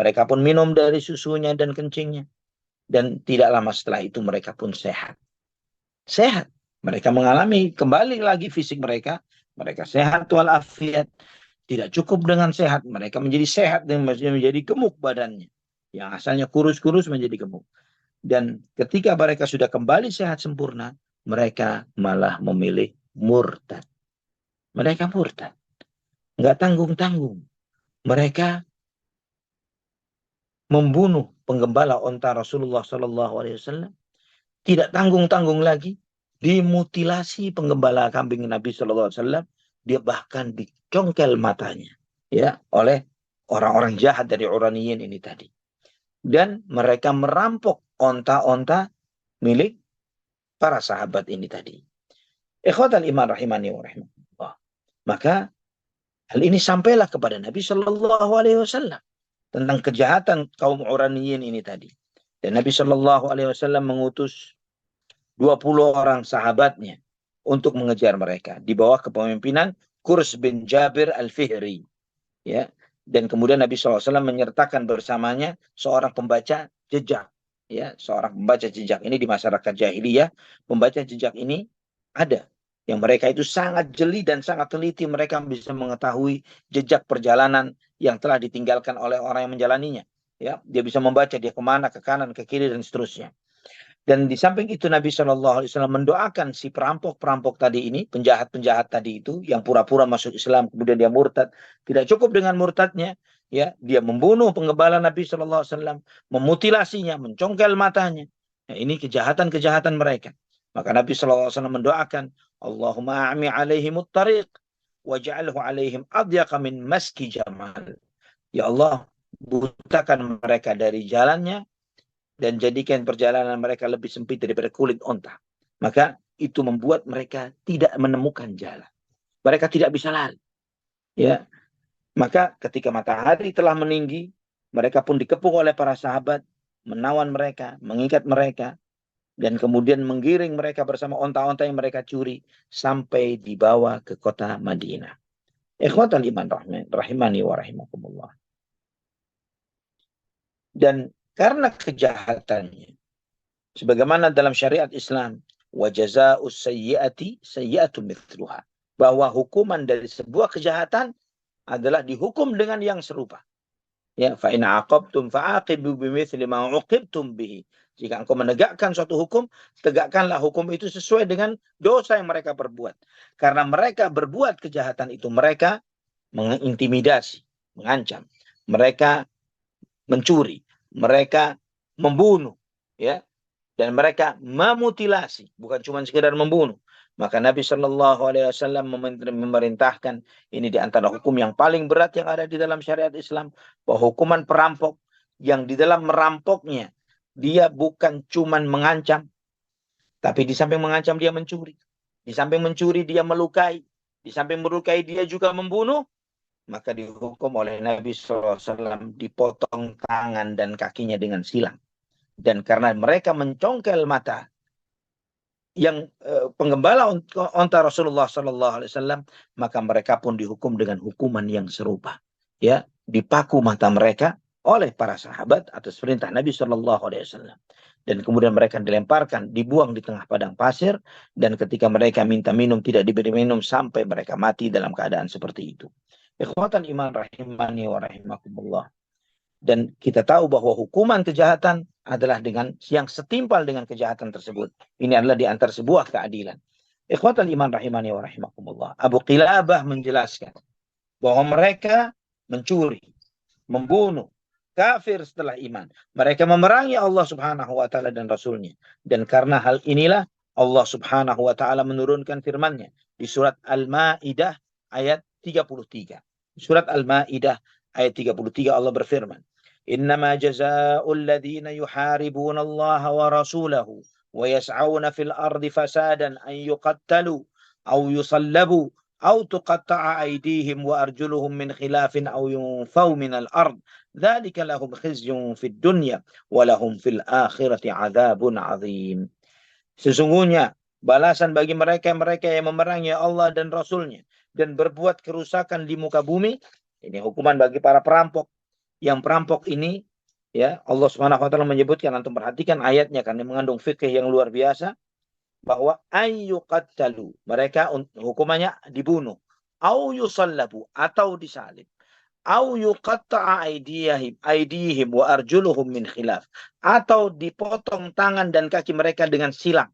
[SPEAKER 1] Mereka pun minum dari susunya dan kencingnya. Dan tidak lama setelah itu mereka pun sehat. Sehat. Mereka mengalami kembali lagi fisik mereka. Mereka sehat walafiat. Tidak cukup dengan sehat. Mereka menjadi sehat dan menjadi gemuk badannya. Yang asalnya kurus-kurus menjadi gemuk. Dan ketika mereka sudah kembali sehat sempurna, mereka malah memilih murtad. Mereka murtad. Nggak tanggung-tanggung. Mereka membunuh penggembala onta Rasulullah SAW. Tidak tanggung-tanggung lagi. Dimutilasi penggembala kambing Nabi SAW. Dia bahkan dicongkel matanya, ya, oleh orang-orang jahat dari Uraniyin ini tadi. Dan mereka merampok onta-onta milik para sahabat ini tadi. Ikhwatal iman rahimani wa rahimakumullah. Maka hal ini sampailah kepada Nabi Shallallahu Alaihi Wasallam tentang kejahatan kaum Uraniyin ini tadi. Dan Nabi Shallallahu Alaihi Wasallam mengutus 20 orang sahabatnya untuk mengejar mereka di bawah kepemimpinan Qurs bin Jabir al-Fihri. Ya. Dan kemudian Nabi SAW menyertakan bersamanya seorang pembaca jejak. Ya, seorang pembaca jejak ini di masyarakat jahiliyah, pembaca jejak ini ada. Yang mereka itu sangat jeli dan sangat teliti. Mereka bisa mengetahui jejak perjalanan yang telah ditinggalkan oleh orang yang menjalaninya. Ya, dia bisa membaca dia kemana, ke kanan, ke kiri, dan seterusnya. Dan di samping itu Nabi SAW mendoakan si perampok-perampok tadi ini, penjahat-penjahat tadi itu, yang pura-pura masuk Islam, kemudian dia murtad. Tidak cukup dengan murtadnya, ya, dia membunuh penggembala Nabi SAW, memutilasinya, mencongkel matanya. Nah, ini kejahatan-kejahatan mereka. Maka Nabi SAW mendoakan, Allahumma a'mi alaihimut tariq, waj'alhu alaihim adyaqa min maski jamal. Ya Allah, butakan mereka dari jalannya, dan jadikan perjalanan mereka lebih sempit daripada kulit onta. Maka itu membuat mereka tidak menemukan jalan. Mereka tidak bisa lari. Ya. Maka ketika matahari telah meninggi, mereka pun dikepung oleh para sahabat, menawan mereka, mengikat mereka, dan kemudian menggiring mereka bersama onta-onta yang mereka curi sampai dibawa ke kota Madinah. Ikhwatal iman rahimani wa rahimakumullah. Dan karena kejahatannya, sebagaimana dalam syariat Islam, wa jazaa'us sayyi'ati sayyi'atu mithluha, bahwa hukuman dari sebuah kejahatan adalah dihukum dengan yang serupa. Ya, fa in aqabtum fa'aqibu bimithli ma uqibtum bihi. Jika engkau menegakkan suatu hukum, tegakkanlah hukum itu sesuai dengan dosa yang mereka perbuat. Karena mereka berbuat kejahatan itu, mereka mengintimidasi, mengancam, mereka mencuri, mereka membunuh, ya, dan mereka memutilasi, bukan cuma sekedar membunuh. Maka Nabi Shallallahu Alaihi Wasallam memerintahkan, ini di antara hukum yang paling berat yang ada di dalam syariat Islam, bahwa hukuman perampok yang di dalam merampoknya dia bukan cuma mengancam, tapi di samping mengancam dia mencuri, di samping mencuri dia melukai, di samping melukai dia juga membunuh. Maka dihukum oleh Nabi SAW dipotong tangan dan kakinya dengan silang. Dan karena mereka mencongkel mata yang penggembala onta Rasulullah SAW, maka mereka pun dihukum dengan hukuman yang serupa. Ya, dipaku mata mereka oleh para sahabat atas perintah Nabi SAW. Dan kemudian mereka dilemparkan, dibuang di tengah padang pasir. Dan ketika mereka minta minum, tidak diberi minum sampai mereka mati dalam keadaan seperti itu. Ikhwatan iman rahimani wa rahimakumullah. Dan kita tahu bahwa hukuman kejahatan adalah dengan yang setimpal dengan kejahatan tersebut. Ini adalah di antara sebuah keadilan. Ikhwatan iman rahimani wa rahimakumullah. Abu Qilabah menjelaskan bahwa mereka mencuri, membunuh, kafir setelah iman. Mereka memerangi Allah Subhanahu wa taala dan Rasulnya. Dan karena hal inilah Allah Subhanahu wa taala menurunkan firman-Nya di surat Al-Maidah ayat 33. Surat Al-Maidah ayat 33 Allah berfirman, "Innama jazaa'ul ladzina yuharibuna Allah wa rasulahu wa yas'auna fil ardi fasadan an yuqattalu aw yusallabu aw tuqatta'a aydihim wa arjuluhum min khilafin aw yunfaw minal ard. Dzalika lahum khizyun fid dunya wa lahum fil akhirati 'adzabun 'adzim." Sesungguhnya balasan bagi mereka yang memerangi Allah dan Rasul-Nya dan berbuat kerusakan di muka bumi, ini hukuman bagi para perampok. Yang perampok ini, ya, Allah Subhanahu wa taala menyebutkan, antum perhatikan ayatnya karena mengandung fikih yang luar biasa, bahwa ayyuqattalu, mereka hukumannya dibunuh, au yusallabu, atau disalib, au yuqatta'a aydihim wa arjuluhum min khilaf, atau dipotong tangan dan kaki mereka dengan silang,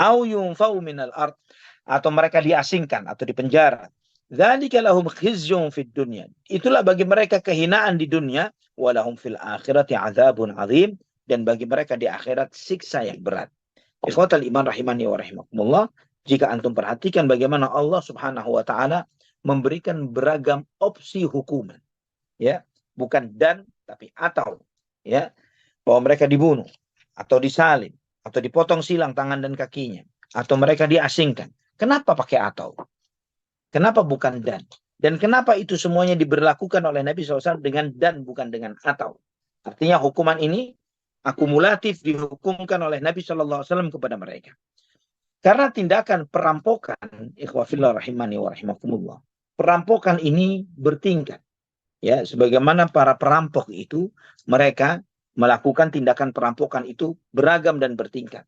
[SPEAKER 1] au yunfau minal ard, atau mereka diasingkan atau dipenjara. Dzalika lahum khizyun fid dunya. Itulah bagi mereka kehinaan di dunia, wa lahum fil akhirati 'adzabun 'adzim, dan bagi mereka di akhirat siksa yang berat. Ikhwatal iman rahimani wa rahimakumullah, jika antum perhatikan bagaimana Allah Subhanahu wa taala memberikan beragam opsi hukuman, ya, bukan dan tapi atau, ya, bahwa mereka dibunuh atau disalib atau dipotong silang tangan dan kakinya atau mereka diasingkan. Kenapa pakai atau? Kenapa bukan dan? Dan kenapa itu semuanya diberlakukan oleh Nabi SAW dengan dan bukan dengan atau? Artinya hukuman ini akumulatif dihukumkan oleh Nabi SAW kepada mereka. Karena tindakan perampokan, ikhwafillah rahimani wa rahimakumullah, perampokan ini bertingkat. Ya, sebagaimana para perampok itu, mereka melakukan tindakan perampokan itu beragam dan bertingkat.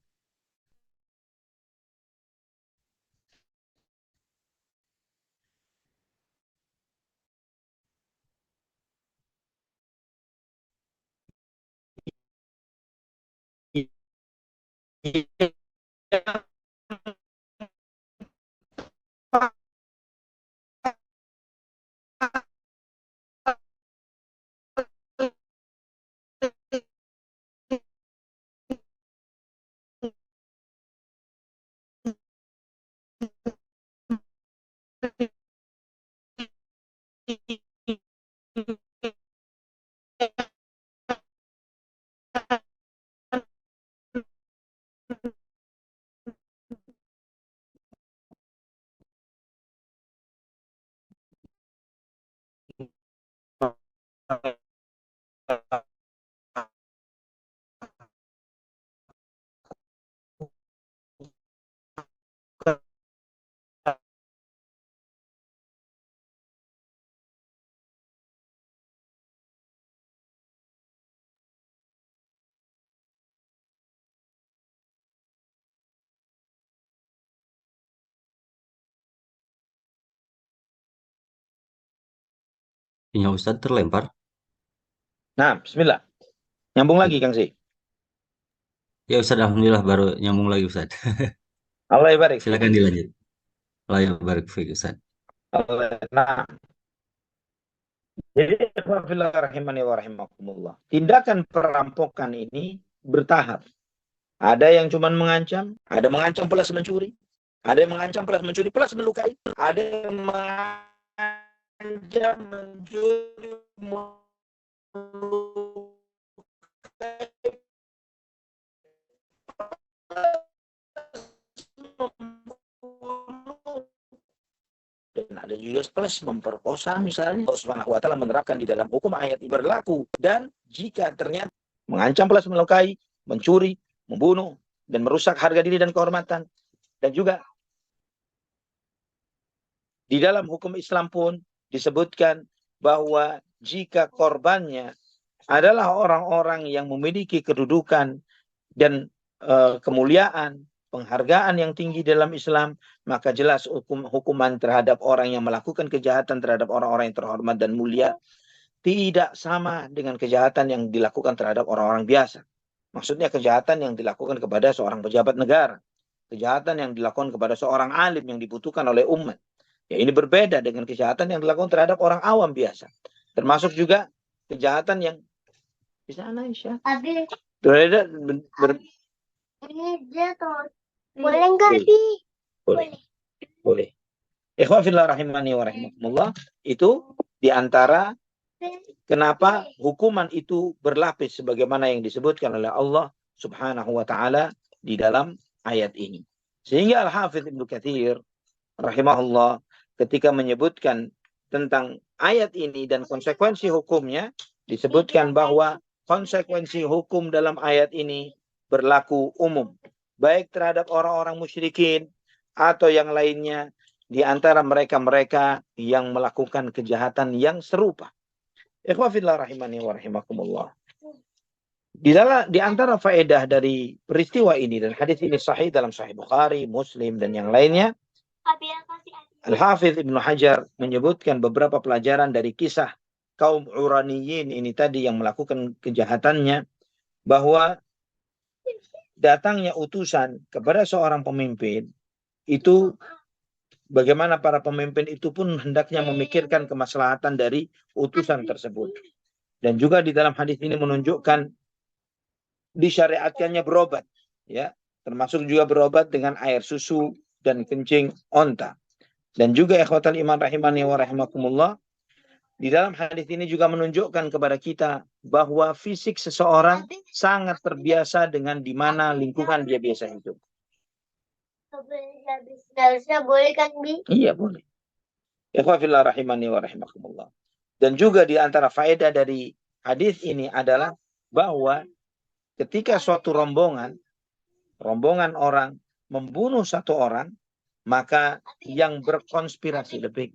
[SPEAKER 2] Punya Ustadz terlempar.
[SPEAKER 1] Nah, bismillah. Nyambung lagi, Kang Si.
[SPEAKER 2] Ya Ustadz, Alhamdulillah baru nyambung lagi Ustadz.
[SPEAKER 1] Allah barik fiik.
[SPEAKER 2] Silakan dilanjut. Allah yang barik fiik Ustadz.
[SPEAKER 1] Nah, jadi ikhwafillah rahimani wa rahimakumullah. Tindakan perampokan ini bertahap. Ada yang cuma mengancam, ada mengancam plus mencuri, ada yang mengancam plus mencuri plus melukai, ada yang mengancam mencuri melukai dan ada juga plus memperkosa misalnya. Allah Subhanahu wa taala menerapkan di dalam hukum ayat ini berlaku, dan jika ternyata mengancam plus melukai, mencuri, membunuh dan merusak harga diri dan kehormatan, dan juga di dalam hukum Islam pun disebutkan bahwa jika korbannya adalah orang-orang yang memiliki kedudukan dan kemuliaan, penghargaan yang tinggi dalam Islam, maka jelas hukuman terhadap orang yang melakukan kejahatan terhadap orang-orang yang terhormat dan mulia tidak sama dengan kejahatan yang dilakukan terhadap orang-orang biasa. Maksudnya kejahatan yang dilakukan kepada seorang pejabat negara, kejahatan yang dilakukan kepada seorang alim yang dibutuhkan oleh umat. Ya, ini berbeda dengan kejahatan yang dilakukan terhadap orang awam biasa. Termasuk juga kejahatan yang di sana Aisyah. Berbeda
[SPEAKER 5] Ini dia tuh. Boleh nggak, Bi?
[SPEAKER 1] Boleh. Ikhwafillah rahimani wa rahimakumullah, itu diantara kenapa hukuman itu berlapis sebagaimana yang disebutkan oleh Allah Subhanahu wa taala di dalam ayat ini. Sehingga Al-Hafidz Ibnu Katsir rahimahullah ketika menyebutkan tentang ayat ini dan konsekuensi hukumnya, disebutkan bahwa konsekuensi hukum dalam ayat ini berlaku umum, baik terhadap orang-orang musyrikin atau yang lainnya di antara mereka-mereka yang melakukan kejahatan yang serupa. Ikhwafillah rahimani wa rahimakumullah. Di antara faedah dari peristiwa ini, dan hadis ini sahih dalam Sahih Bukhari, Muslim dan yang lainnya, Al-Hafidz Ibnu Hajar menyebutkan beberapa pelajaran dari kisah kaum Uraniyin ini tadi yang melakukan kejahatannya, bahwa datangnya utusan kepada seorang pemimpin itu, bagaimana para pemimpin itu pun hendaknya memikirkan kemaslahatan dari utusan tersebut. Dan juga di dalam hadis ini menunjukkan disyariatkannya berobat, ya, termasuk juga berobat dengan air susu dan kencing onta. Dan juga ikhwatal iman rahimani wa rahimakumullah, di dalam hadis ini juga menunjukkan kepada kita bahwa fisik seseorang sangat terbiasa dengan di mana lingkungan dia biasa hidup.
[SPEAKER 5] Boleh kan, Bi?
[SPEAKER 1] Iya, boleh. Ikhwafillah rahimani wa rahimakumullah. Dan juga di antara faedah dari hadis ini adalah bahwa ketika suatu rombongan orang membunuh satu orang, maka yang berkonspirasi lebih.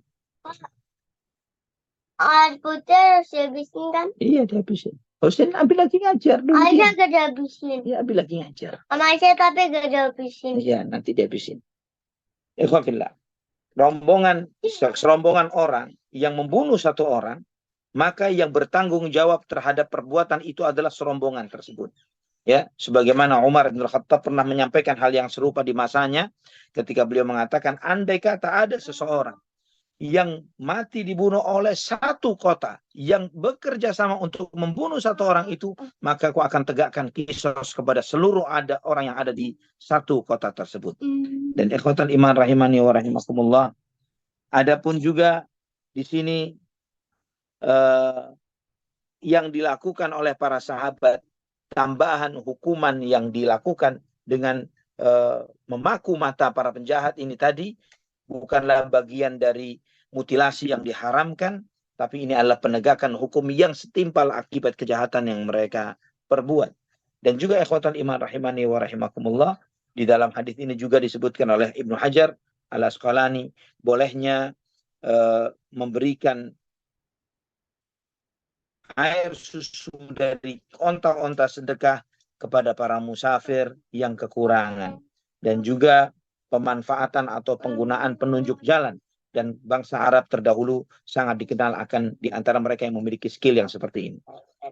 [SPEAKER 5] Air putih harus dihabisin kan?
[SPEAKER 1] Iya, dihabisin. Husin ambil lagi ngajar dulu.
[SPEAKER 5] Aisyah gak dihabisin.
[SPEAKER 1] Iya, ambil lagi ngajar.
[SPEAKER 5] Sama Aisyah tapi gak dihabisin.
[SPEAKER 1] Iya, nanti dihabisin. Ikhwafillah. Serombongan orang yang membunuh satu orang, maka yang bertanggung jawab terhadap perbuatan itu adalah serombongan tersebut. Ya, sebagaimana Umar bin Khattab pernah menyampaikan hal yang serupa di masanya ketika beliau mengatakan, andai kata ada seseorang yang mati dibunuh oleh satu kota yang bekerja sama untuk membunuh satu orang itu, maka aku akan tegakkan kisos kepada seluruh orang yang ada di satu kota tersebut. Dan ikhwatal iman rahimani wa rahimakumullah, adapun juga di sini yang dilakukan oleh para sahabat, tambahan hukuman yang dilakukan dengan memaku mata para penjahat ini tadi bukanlah bagian dari mutilasi yang diharamkan, tapi ini adalah penegakan hukum yang setimpal akibat kejahatan yang mereka perbuat. Dan juga ikhwatal iman rahimani wa rahimakumullah, di dalam hadis ini juga disebutkan oleh Ibnu Hajar Al-Asqalani bolehnya memberikan air susu dari onta-onta sedekah kepada para musafir yang kekurangan, dan juga pemanfaatan atau penggunaan penunjuk jalan dan bangsa Arab terdahulu sangat dikenal akan di antara mereka yang memiliki skill yang seperti ini.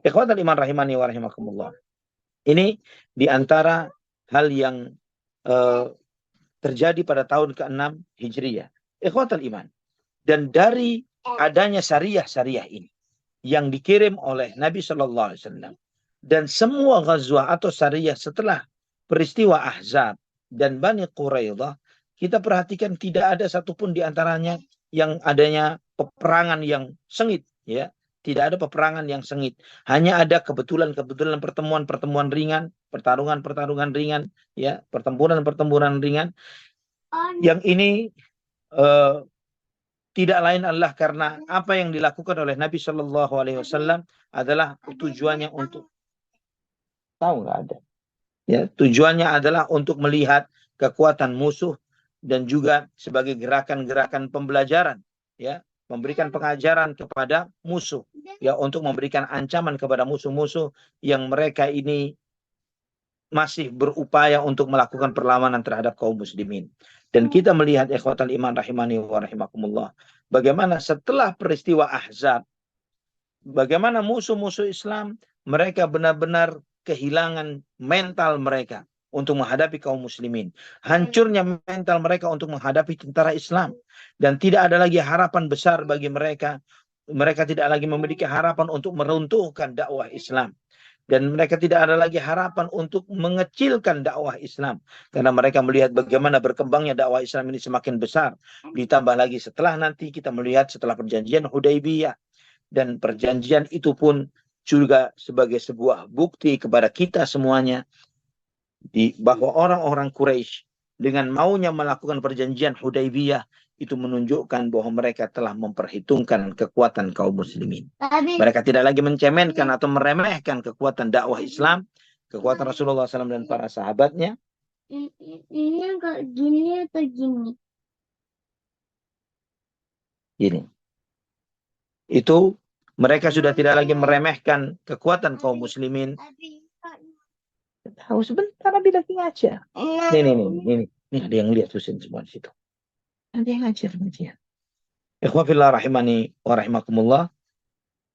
[SPEAKER 1] Ikhwatal iman rahimani wa rahimakumullah. Ini di antara hal yang terjadi pada tahun ke-6 Hijriyah. Ikhwatal iman. Dan dari adanya syariah ini yang dikirim oleh Nabi Shallallahu Alaihi Wasallam dan semua ghazwah atau syariah setelah peristiwa Ahzab dan Bani Quraidah, kita perhatikan tidak ada satupun di antaranya yang adanya peperangan yang sengit, ya. Tidak ada peperangan yang sengit. Hanya ada kebetulan pertemuan ringan, pertarungan ringan, ya, pertempuran ringan. Yang ini tidak lain adalah karena apa yang dilakukan oleh Nabi Shallallahu Alaihi Wasallam adalah tujuannya untuk tahu nggak ada. Ya, tujuannya adalah untuk melihat kekuatan musuh dan juga sebagai gerakan-gerakan pembelajaran, ya, memberikan pengajaran kepada musuh, ya, untuk memberikan ancaman kepada musuh-musuh yang mereka ini masih berupaya untuk melakukan perlawanan terhadap kaum muslimin. Dan kita melihat ikhwatal iman rahimani wa rahimakumullah, bagaimana setelah peristiwa Ahzab, bagaimana musuh-musuh Islam mereka benar-benar kehilangan mental mereka untuk menghadapi kaum muslimin. Hancurnya mental mereka untuk menghadapi tentara Islam. Dan tidak ada lagi harapan besar bagi mereka. Mereka tidak lagi memiliki harapan untuk meruntuhkan dakwah Islam. Dan mereka tidak ada lagi harapan untuk mengecilkan dakwah Islam. Karena mereka melihat bagaimana berkembangnya dakwah Islam ini semakin besar. Ditambah lagi setelah nanti kita melihat setelah perjanjian Hudaybiyah. Dan perjanjian itu pun juga sebagai sebuah bukti kepada kita semuanya bahwa orang-orang Quraisy dengan maunya melakukan perjanjian Hudaybiyah itu menunjukkan bahwa mereka telah memperhitungkan kekuatan kaum muslimin. Mereka tidak lagi mencemenkan atau meremehkan kekuatan dakwah Islam, kekuatan Rasulullah SAW dan para sahabatnya.
[SPEAKER 5] Ini enggak gini atau gini?
[SPEAKER 1] Gini. Itu mereka sudah tidak lagi meremehkan kekuatan kaum muslimin. Tahu sebentar Abi lagi ngajar. Ini ada yang lihat tulisan semua di situ. Ada yang ngajar. Ikhwafillah rahimani wa rahimakumullah.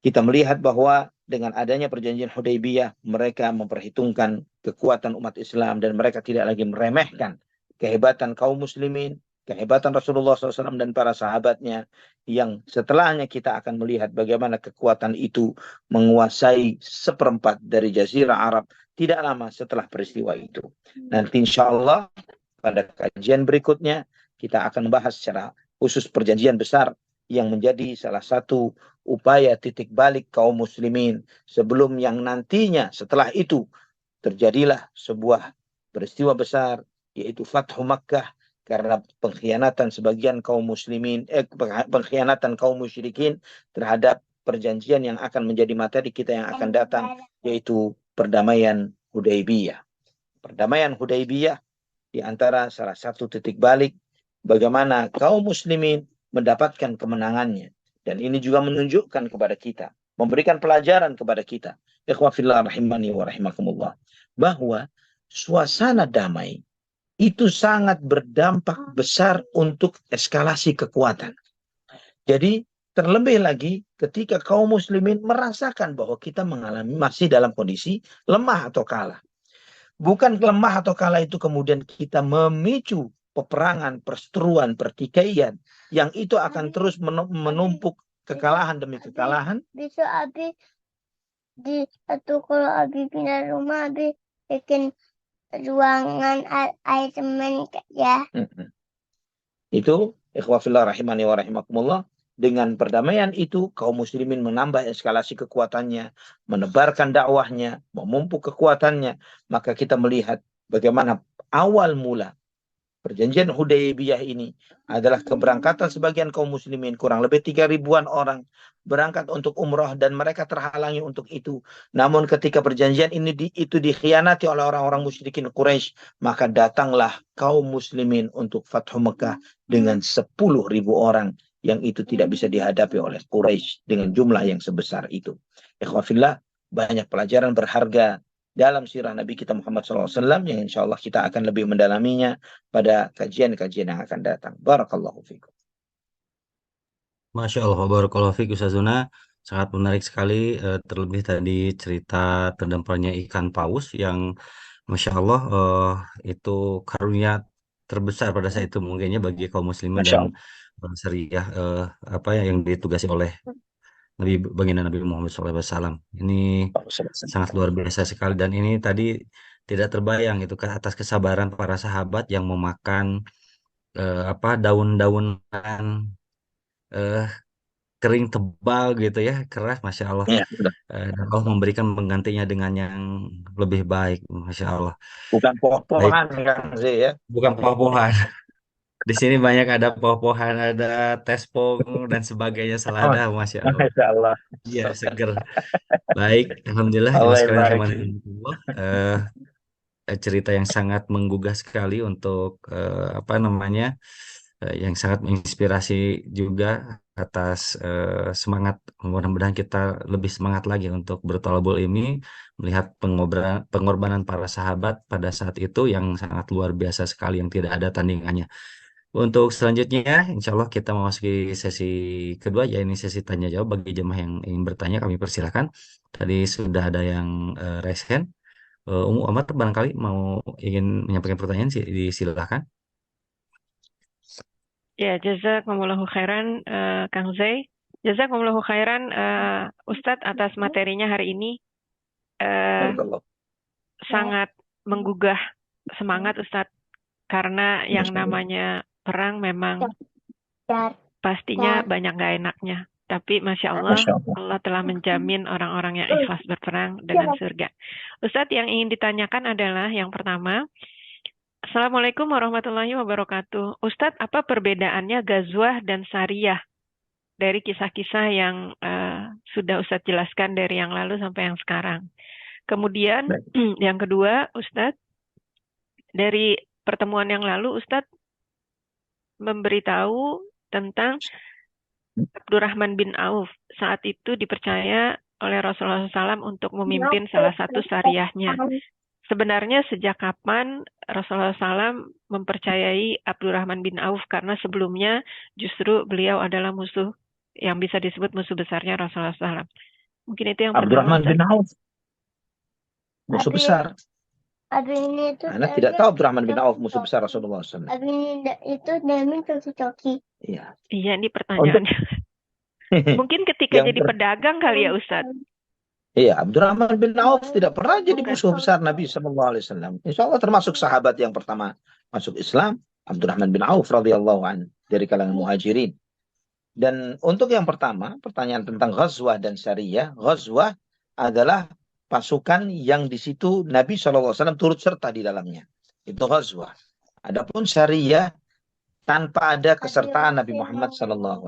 [SPEAKER 1] Kita melihat bahwa dengan adanya perjanjian Hudaybiyah, mereka memperhitungkan kekuatan umat Islam dan mereka tidak lagi meremehkan kehebatan kaum muslimin, kehebatan Rasulullah SAW dan para sahabatnya, yang setelahnya kita akan melihat bagaimana kekuatan itu menguasai seperempat dari Jazirah Arab tidak lama setelah peristiwa itu. Nanti insya Allah pada kajian berikutnya kita akan membahas secara khusus perjanjian besar yang menjadi salah satu upaya titik balik kaum muslimin sebelum yang nantinya setelah itu terjadilah sebuah peristiwa besar yaitu Fathu Makkah karena pengkhianatan sebagian kaum muslimin, pengkhianatan kaum musyrikin terhadap perjanjian yang akan menjadi materi kita yang akan datang, yaitu perdamaian Hudaybiyah. Perdamaian Hudaybiyah di antara salah satu titik balik bagaimana kaum muslimin mendapatkan kemenangannya. Dan ini juga menunjukkan kepada kita, memberikan pelajaran kepada kita, ikhwafillah rahimani wa rahimakumullah, bahwa suasana damai itu sangat berdampak besar untuk eskalasi kekuatan. Jadi terlebih lagi ketika kaum muslimin merasakan bahwa kita mengalami masih dalam kondisi lemah atau kalah. Bukan lemah atau kalah itu kemudian kita memicu peperangan, perseteruan, pertikaian yang itu akan terus menumpuk kekalahan demi kekalahan.
[SPEAKER 5] Besok Abi kalau Abi pindah rumah, Abi bikin ruangan air semen ya.
[SPEAKER 1] Itu ikhwafillah rahimani wa rahimakumullah. Dengan perdamaian itu kaum muslimin menambah eskalasi kekuatannya, menebarkan dakwahnya, memumpuk kekuatannya. Maka kita melihat bagaimana awal mula perjanjian Hudaybiyah ini adalah keberangkatan sebagian kaum muslimin, kurang lebih 3.000-an orang berangkat untuk umrah dan mereka terhalangi untuk itu. Namun ketika perjanjian ini itu dikhianati oleh orang-orang musyrikin Quraisy, maka datanglah kaum muslimin untuk Fathu Mekah dengan 10.000 orang yang itu tidak bisa dihadapi oleh Quraisy dengan jumlah yang sebesar itu. Ikhwafillah, banyak pelajaran berharga dalam sirah Nabi kita Muhammad SAW yang insya Allah kita akan lebih mendalaminya pada kajian-kajian yang akan datang. Barakallahu fikum.
[SPEAKER 2] Masya Allah, barakallahu fiik Ustazuna. Sangat menarik sekali, terlebih tadi cerita terdamparnya ikan paus yang Masya Allah itu karunia terbesar pada saat itu mungkinnya bagi kaum muslimin
[SPEAKER 1] Masya
[SPEAKER 2] dan
[SPEAKER 1] Allah.
[SPEAKER 2] syariah apa ya yang ditugasi oleh Nabi baginda Nabi Muhammad SAW. Ini sangat luar biasa sekali dan ini tadi tidak terbayang itu ke atas kesabaran para sahabat yang memakan apa daun-daunan eh, kering tebal gitu ya, keras, Masya Allah.
[SPEAKER 1] Iya, betul.
[SPEAKER 2] Dan Allah memberikan menggantinya dengan yang lebih baik, Masya Allah.
[SPEAKER 1] Bukan
[SPEAKER 2] Baik,
[SPEAKER 1] pohon-pohonan kan sih ya.
[SPEAKER 2] bukan pohon-pohonan. Di sini banyak ada pohon-pohonan, ada tespong dan sebagainya,
[SPEAKER 1] Oh,
[SPEAKER 2] selada, Masya Allah.
[SPEAKER 1] Masya Allah.
[SPEAKER 2] Iya, seger. Baik, Alhamdulillah, jemaah
[SPEAKER 1] Allah
[SPEAKER 2] sekalian
[SPEAKER 1] barik.
[SPEAKER 2] rahmati Allah. Cerita yang sangat menggugah sekali untuk apa namanya, yang sangat menginspirasi juga atas semangat. Mudah-mudahan kita lebih semangat lagi untuk bertolabul ini, melihat pengorbanan para sahabat pada saat itu yang sangat luar biasa sekali, yang tidak ada tandingannya. Untuk selanjutnya, insya Allah kita memasuki sesi kedua, yaitu sesi tanya jawab. Bagi jemaah yang ingin bertanya, kami persilahkan. Tadi sudah ada yang raise hand. Umu Ahmad barangkali mau ingin menyampaikan pertanyaan, disilakan.
[SPEAKER 3] Ya, jazakumullahu khairan, Kang Zai. Jazakumullahu khairan, Ustadz, atas materinya hari ini.
[SPEAKER 1] Barakallah.
[SPEAKER 3] Sangat menggugah semangat, Ustadz. Karena yang
[SPEAKER 1] Masya Allah.
[SPEAKER 3] namanya perang memang
[SPEAKER 5] Dar,
[SPEAKER 3] pastinya banyak gak enaknya. Tapi Masya Allah,
[SPEAKER 1] Masya Allah.
[SPEAKER 3] Allah telah menjamin orang-orang yang ikhlas berperang dengan surga. Ustadz, yang ingin ditanyakan adalah yang pertama, Assalamualaikum warahmatullahi wabarakatuh. Ustadz, apa perbedaannya Ghazwah dan Sariyah dari kisah-kisah yang sudah Ustadz jelaskan dari yang lalu sampai yang sekarang? Kemudian
[SPEAKER 1] Baik.
[SPEAKER 3] yang kedua, Ustadz, dari pertemuan yang lalu Ustadz memberitahu tentang Abdurrahman bin Auf. Saat itu dipercaya oleh Rasulullah SAW untuk memimpin salah satu sariyahnya. Sebenarnya sejak kapan Rasulullah SAW mempercayai Abdurrahman bin Auf? Karena sebelumnya justru beliau adalah musuh yang bisa disebut musuh besarnya Rasulullah SAW. Mungkin itu yang pertama,
[SPEAKER 1] Abdurrahman bin
[SPEAKER 3] Ustaz.
[SPEAKER 1] Auf, musuh
[SPEAKER 5] Abi-
[SPEAKER 1] besar.
[SPEAKER 5] Abi ini itu
[SPEAKER 1] Anda tidak tahu Abdurrahman bin Auf musuh besar Rasulullah SAW.
[SPEAKER 5] Abi ini itu Damin coki-coki.
[SPEAKER 1] Iya.
[SPEAKER 3] Iya, ini pertanyaannya. Mungkin ketika
[SPEAKER 1] Yang
[SPEAKER 3] jadi
[SPEAKER 1] per-
[SPEAKER 3] pedagang kali ya, Ustaz.
[SPEAKER 1] Iya, Abdurrahman bin Auf tidak pernah jadi musuh besar Nabi SAW. Insya Allah termasuk sahabat yang pertama masuk Islam, Abdurrahman bin Auf radhiyallahu anhu dari kalangan muhajirin. Dan untuk yang pertama, pertanyaan tentang Ghazwah dan Sariyah. Ghazwah adalah pasukan yang di situ Nabi SAW turut serta di dalamnya. Itu Ghazwah. Adapun Sariyah tanpa ada kesertaan Nabi Muhammad SAW.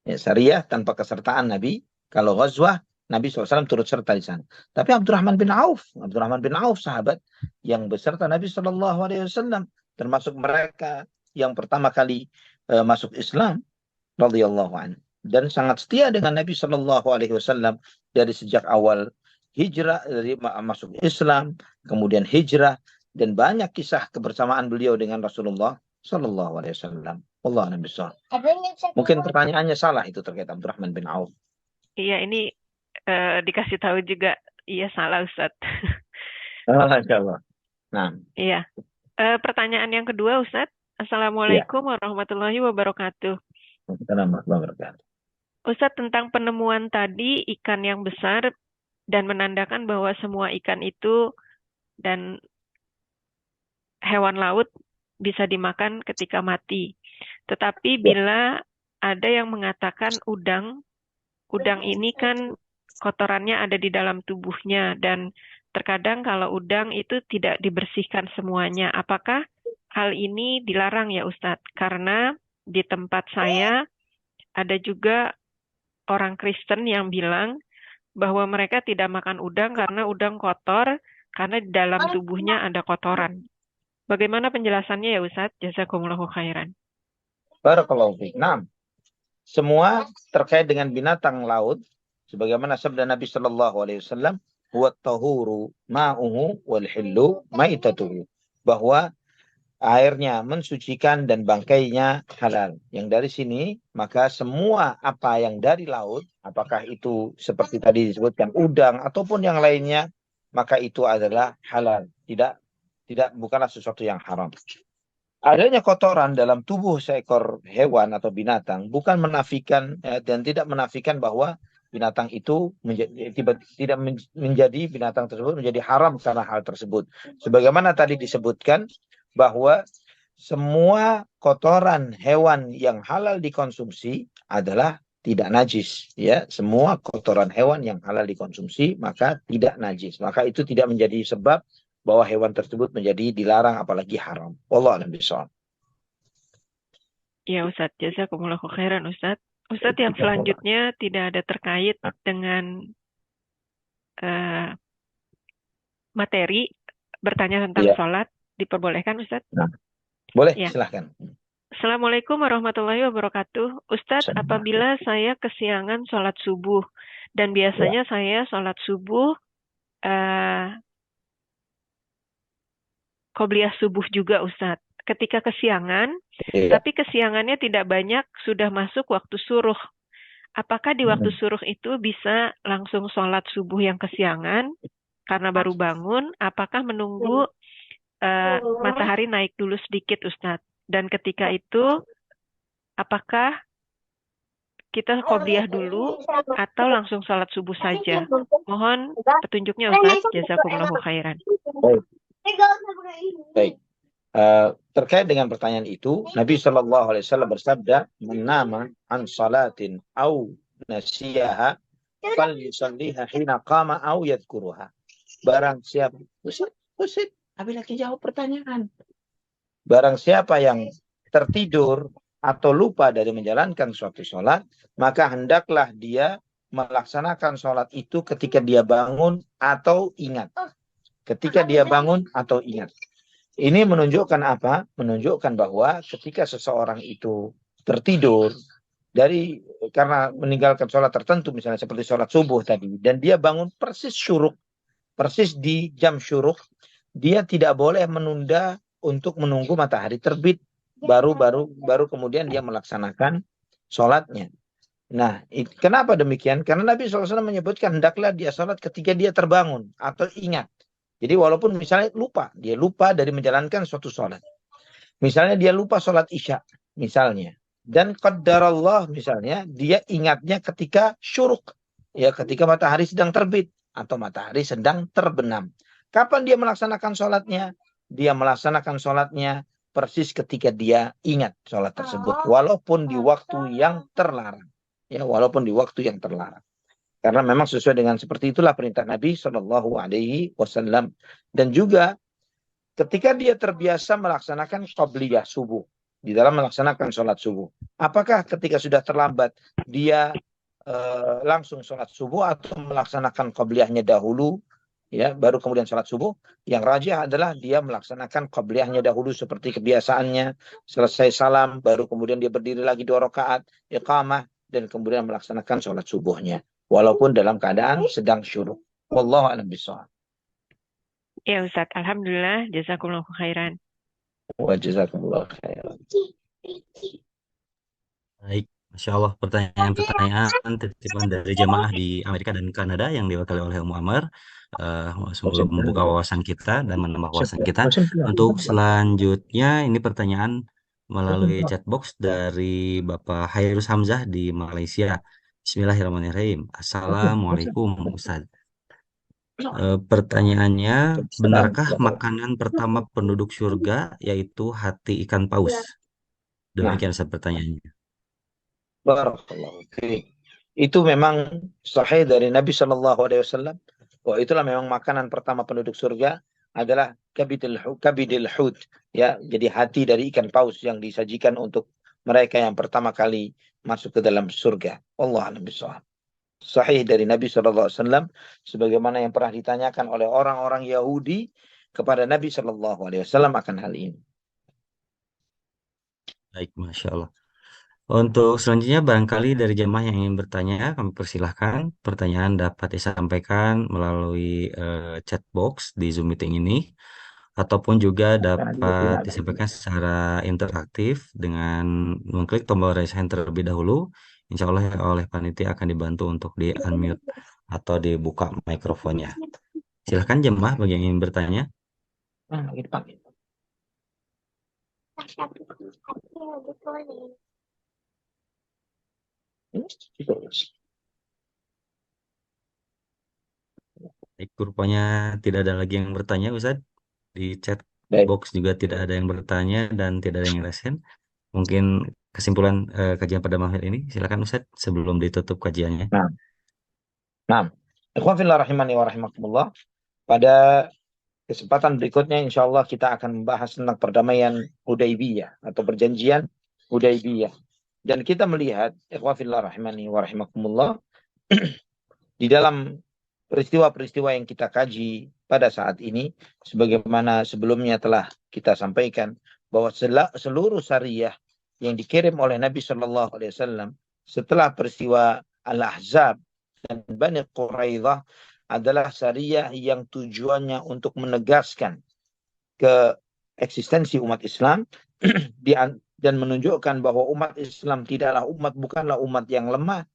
[SPEAKER 1] Ya, Sariyah tanpa kesertaan Nabi. Kalau Ghazwah, Nabi SAW turut serta di sana. Tapi Abdurrahman bin Auf sahabat yang beserta Nabi SAW, termasuk mereka yang pertama kali masuk Islam, radhiyallahu anhu, dan sangat setia dengan Nabi SAW dari sejak awal hijrah, dari masuk Islam, kemudian hijrah, dan banyak kisah kebersamaan beliau dengan Rasulullah SAW. Allah Nabi SAW. Mungkin pertanyaannya salah itu terkait Abdurrahman bin Auf.
[SPEAKER 3] Iya, ini dikasih tahu juga. Iya, salah, Ustaz.
[SPEAKER 1] Masya Allah. Nah,
[SPEAKER 3] Iya. Pertanyaan yang kedua, Ustaz. Assalamualaikum warahmatullahi wabarakatuh.
[SPEAKER 1] Assalamualaikum warahmatullahi wabarakatuh.
[SPEAKER 3] Ustaz, tentang penemuan tadi ikan yang besar dan menandakan bahwa semua ikan itu dan hewan laut bisa dimakan ketika mati. Tetapi bila ada yang mengatakan udang ini kan kotorannya ada di dalam tubuhnya, dan terkadang kalau udang itu tidak dibersihkan semuanya. Apakah hal ini dilarang ya Ustadz? Karena di tempat saya ada juga orang Kristen yang bilang bahwa mereka tidak makan udang karena udang kotor, karena di dalam tubuhnya ada kotoran. Bagaimana penjelasannya ya Ustadz? Jazakumullahu khairan.
[SPEAKER 1] Barakallahu fiik. Nah, semua terkait dengan binatang laut, sebagaimana sabda Nabi SAW, huwa tahuru ma'uhu wal hillu maitatuhu, bahwa airnya mensucikan dan bangkainya halal. Yang dari sini, maka semua apa yang dari laut, apakah itu seperti tadi disebutkan udang ataupun yang lainnya, maka itu adalah halal. Bukanlah sesuatu yang haram. Adanya kotoran dalam tubuh seekor hewan atau binatang bukan menafikan dan tidak menafikan bahwa binatang itu tidak menjadi binatang tersebut menjadi haram karena hal tersebut. Sebagaimana tadi disebutkan bahwa semua kotoran hewan yang halal dikonsumsi adalah tidak najis, ya. Semua kotoran hewan yang halal dikonsumsi maka tidak najis. Maka itu tidak menjadi sebab bahwa hewan tersebut menjadi dilarang apalagi haram. Wallahu a'lam bishawab.
[SPEAKER 3] Ya Ustadz, jazakumullahu khairan Ustadz. Ustadz, yang selanjutnya tidak ada terkait dengan materi, bertanya tentang
[SPEAKER 1] Ya.
[SPEAKER 3] sholat, diperbolehkan Ustadz?
[SPEAKER 1] Nah, boleh,
[SPEAKER 3] Ya.
[SPEAKER 1] silahkan.
[SPEAKER 3] Assalamualaikum warahmatullahi wabarakatuh. Ustadz, apabila saya kesiangan sholat subuh, dan biasanya saya sholat subuh, qobliyah subuh juga Ustadz. Ketika kesiangan,
[SPEAKER 1] Iya.
[SPEAKER 3] tapi kesiangannya tidak banyak, sudah masuk waktu suruh. Apakah di waktu suruh itu bisa langsung sholat subuh yang kesiangan karena baru bangun? Apakah menunggu matahari naik dulu sedikit Ustadz? Dan ketika itu, apakah kita qobliyah dulu atau langsung sholat subuh saja? Mohon petunjuknya Ustadz. Jazakumullahu khairan.
[SPEAKER 1] Baik. Terkait dengan pertanyaan itu, Nabi Shallallahu Alaihi Wasallam bersabda, "Menama an salatin au nasiyaha, fal yusalliha hina qama au yadkuruha." Barang siapa, Ustaz, Abi lagi jawab pertanyaan. Barang siapa yang tertidur atau lupa dari menjalankan suatu sholat, maka hendaklah dia melaksanakan sholat itu ketika dia bangun atau ingat. Ketika dia bangun atau ingat. Ini menunjukkan apa? Menunjukkan bahwa ketika seseorang itu tertidur karena meninggalkan sholat tertentu, misalnya seperti sholat subuh tadi, dan dia bangun persis syuruk, persis di jam syuruk, dia tidak boleh menunda untuk menunggu matahari terbit, baru kemudian dia melaksanakan sholatnya. Nah, kenapa demikian? Karena Nabi SAW menyebutkan hendaklah dia sholat ketika dia terbangun atau ingat. Jadi walaupun misalnya dia lupa dari menjalankan suatu sholat. Misalnya dia lupa sholat isya, misalnya. Dan qaddarallah misalnya, dia ingatnya ketika syuruk. Ya, ketika matahari sedang terbit atau matahari sedang terbenam. Kapan dia melaksanakan sholatnya? Dia melaksanakan sholatnya persis ketika dia ingat sholat tersebut. Walaupun di waktu yang terlarang. Ya, walaupun di waktu yang terlarang. Karena memang sesuai dengan seperti itulah perintah Nabi Shallallahu Alaihi Wasallam. Dan juga ketika dia terbiasa melaksanakan qobliyah subuh, di dalam melaksanakan sholat subuh, apakah ketika sudah terlambat dia langsung sholat subuh atau melaksanakan qobliyahnya dahulu, ya baru kemudian sholat subuh? Yang rajih adalah dia melaksanakan qobliyahnya dahulu seperti kebiasaannya, selesai salam, baru kemudian dia berdiri lagi 2 rakaat, iqamah, dan kemudian melaksanakan sholat subuhnya. Walaupun dalam keadaan sedang syuruk. Wallahu a'lam bishawab.
[SPEAKER 3] Ya Ustaz, alhamdulillah, jazakumullahu khairan.
[SPEAKER 1] Wa jazakumullahu khairan.
[SPEAKER 2] Baik, Masya Allah, pertanyaan titipan dari jemaah di Amerika dan Kanada yang diwakili oleh Umu Amar. Semoga membuka wawasan kita dan menambah wawasan kita. Untuk selanjutnya, ini pertanyaan melalui chatbox dari Bapak Hairus Hamzah di Malaysia. Bismillahirrahmanirrahim. Assalamualaikum Ustaz. Pertanyaannya, benarkah makanan pertama penduduk surga yaitu hati ikan paus? Demikian Ustaz pertanyaannya.
[SPEAKER 1] Barakallahu fiik. Itu memang sahih dari Nabi Shallallahu Alaihi Wasallam. Bahwa itulah memang makanan pertama penduduk surga adalah kabidil hut. Ya, jadi hati dari ikan paus yang disajikan untuk mereka yang pertama kali masuk ke dalam surga. Allah a'lam bishawab. Sahih dari Nabi SAW, sebagaimana yang pernah ditanyakan oleh orang-orang Yahudi kepada Nabi SAW akan hal ini.
[SPEAKER 2] Baik, Masya Allah. Untuk selanjutnya, barangkali dari jemaah yang ingin bertanya, kami persilahkan. Pertanyaan dapat disampaikan melalui chat box di Zoom meeting ini. ataupun juga
[SPEAKER 1] karena dia
[SPEAKER 2] dapat
[SPEAKER 1] tidak ada.
[SPEAKER 2] disampaikan secara interaktif dengan mengklik tombol raise hand terlebih dahulu. Insya Allah oleh panitia akan dibantu untuk di-unmute atau dibuka mikrofonnya. Silahkan jemaah bagi yang ingin bertanya.
[SPEAKER 1] Gitu, Pak.
[SPEAKER 2] Rupanya tidak ada lagi yang bertanya, Ustaz. Di chat
[SPEAKER 1] Baik.
[SPEAKER 2] box juga tidak ada yang bertanya dan tidak ada yang resen. Mungkin kesimpulan kajian pada malam hari ini, silakan Ustaz sebelum ditutup kajiannya.
[SPEAKER 1] Nah, ikhwan fillah rahimani wa rahimakumullah. Pada kesempatan berikutnya insya Allah kita akan membahas tentang perdamaian Hudaybiyah atau perjanjian Hudaybiyah. Dan kita melihat ikhwan fillah rahimani wa rahimakumullah di dalam peristiwa-peristiwa yang kita kaji pada saat ini, sebagaimana sebelumnya telah kita sampaikan bahwa seluruh syariah yang dikirim oleh Nabi Shallallahu Alaihi Wasallam setelah peristiwa Al-Ahzab dan Bani Quraidah adalah syariah yang tujuannya untuk menegaskan keeksistensi umat Islam dan menunjukkan bahwa umat Islam bukanlah umat yang lemah,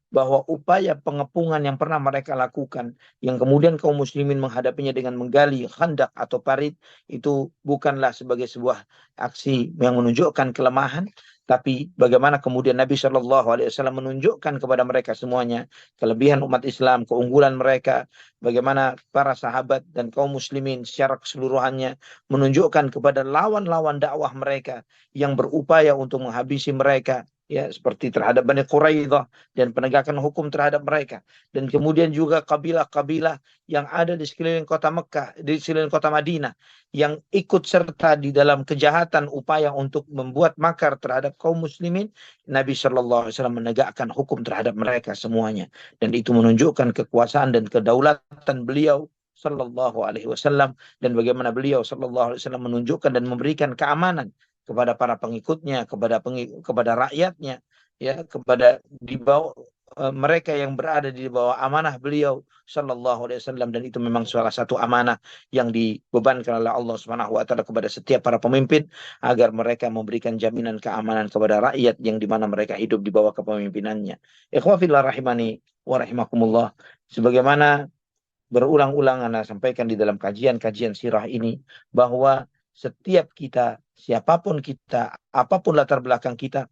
[SPEAKER 1] bahwa upaya pengepungan yang pernah mereka lakukan, yang kemudian kaum muslimin menghadapinya dengan menggali khandak atau parit, itu bukanlah sebagai sebuah aksi yang menunjukkan kelemahan, tapi bagaimana kemudian Nabi Shallallahu Alaihi Wasallam menunjukkan kepada mereka semuanya kelebihan umat Islam, keunggulan mereka, bagaimana para sahabat dan kaum muslimin secara keseluruhannya menunjukkan kepada lawan-lawan dakwah mereka yang berupaya untuk menghabisi mereka, ya, seperti terhadap Bani Quraidah dan penegakan hukum terhadap mereka, dan kemudian juga kabilah-kabilah yang ada di sekeliling kota Mekah, di sekeliling kota Madinah, yang ikut serta di dalam kejahatan upaya untuk membuat makar terhadap kaum muslimin. Nabi Shallallahu Alaihi Wasallam menegakkan hukum terhadap mereka semuanya, dan itu menunjukkan kekuasaan dan kedaulatan beliau Shallallahu Alaihi Wasallam, dan bagaimana beliau Shallallahu Alaihi Wasallam menunjukkan dan memberikan keamanan kepada para pengikutnya, kepada rakyatnya, ya, kepada di bawah mereka yang berada di bawah amanah beliau Shallallahu Alaihi Wasallam, dan itu memang salah satu amanah yang dibebankan oleh Allah Subhanahu Wa Taala kepada setiap para pemimpin, agar mereka memberikan jaminan keamanan kepada rakyat yang dimana mereka hidup di bawah kepemimpinannya. Ikhwah fillah rahimani wa rahimakumullah, sebagaimana berulang-ulang Anda sampaikan di dalam kajian-kajian sirah ini, bahwa setiap kita, siapapun kita, apapun latar belakang kita,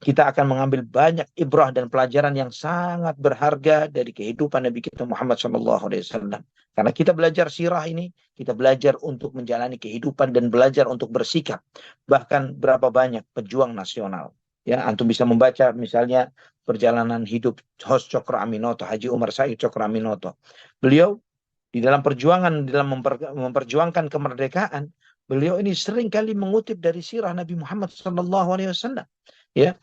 [SPEAKER 1] kita akan mengambil banyak ibrah dan pelajaran yang sangat berharga dari kehidupan Nabi kita Muhammad SAW. Karena kita belajar sirah ini, kita belajar untuk menjalani kehidupan dan belajar untuk bersikap. Bahkan berapa banyak pejuang nasional. Ya, antum bisa membaca misalnya perjalanan hidup Hos Cokro Aminoto, Haji Umar Said Cokro Aminoto. Beliau di dalam perjuangan, dalam memperjuangkan kemerdekaan, beliau ini sering kali mengutip dari sirah Nabi Muhammad SAW. Ya,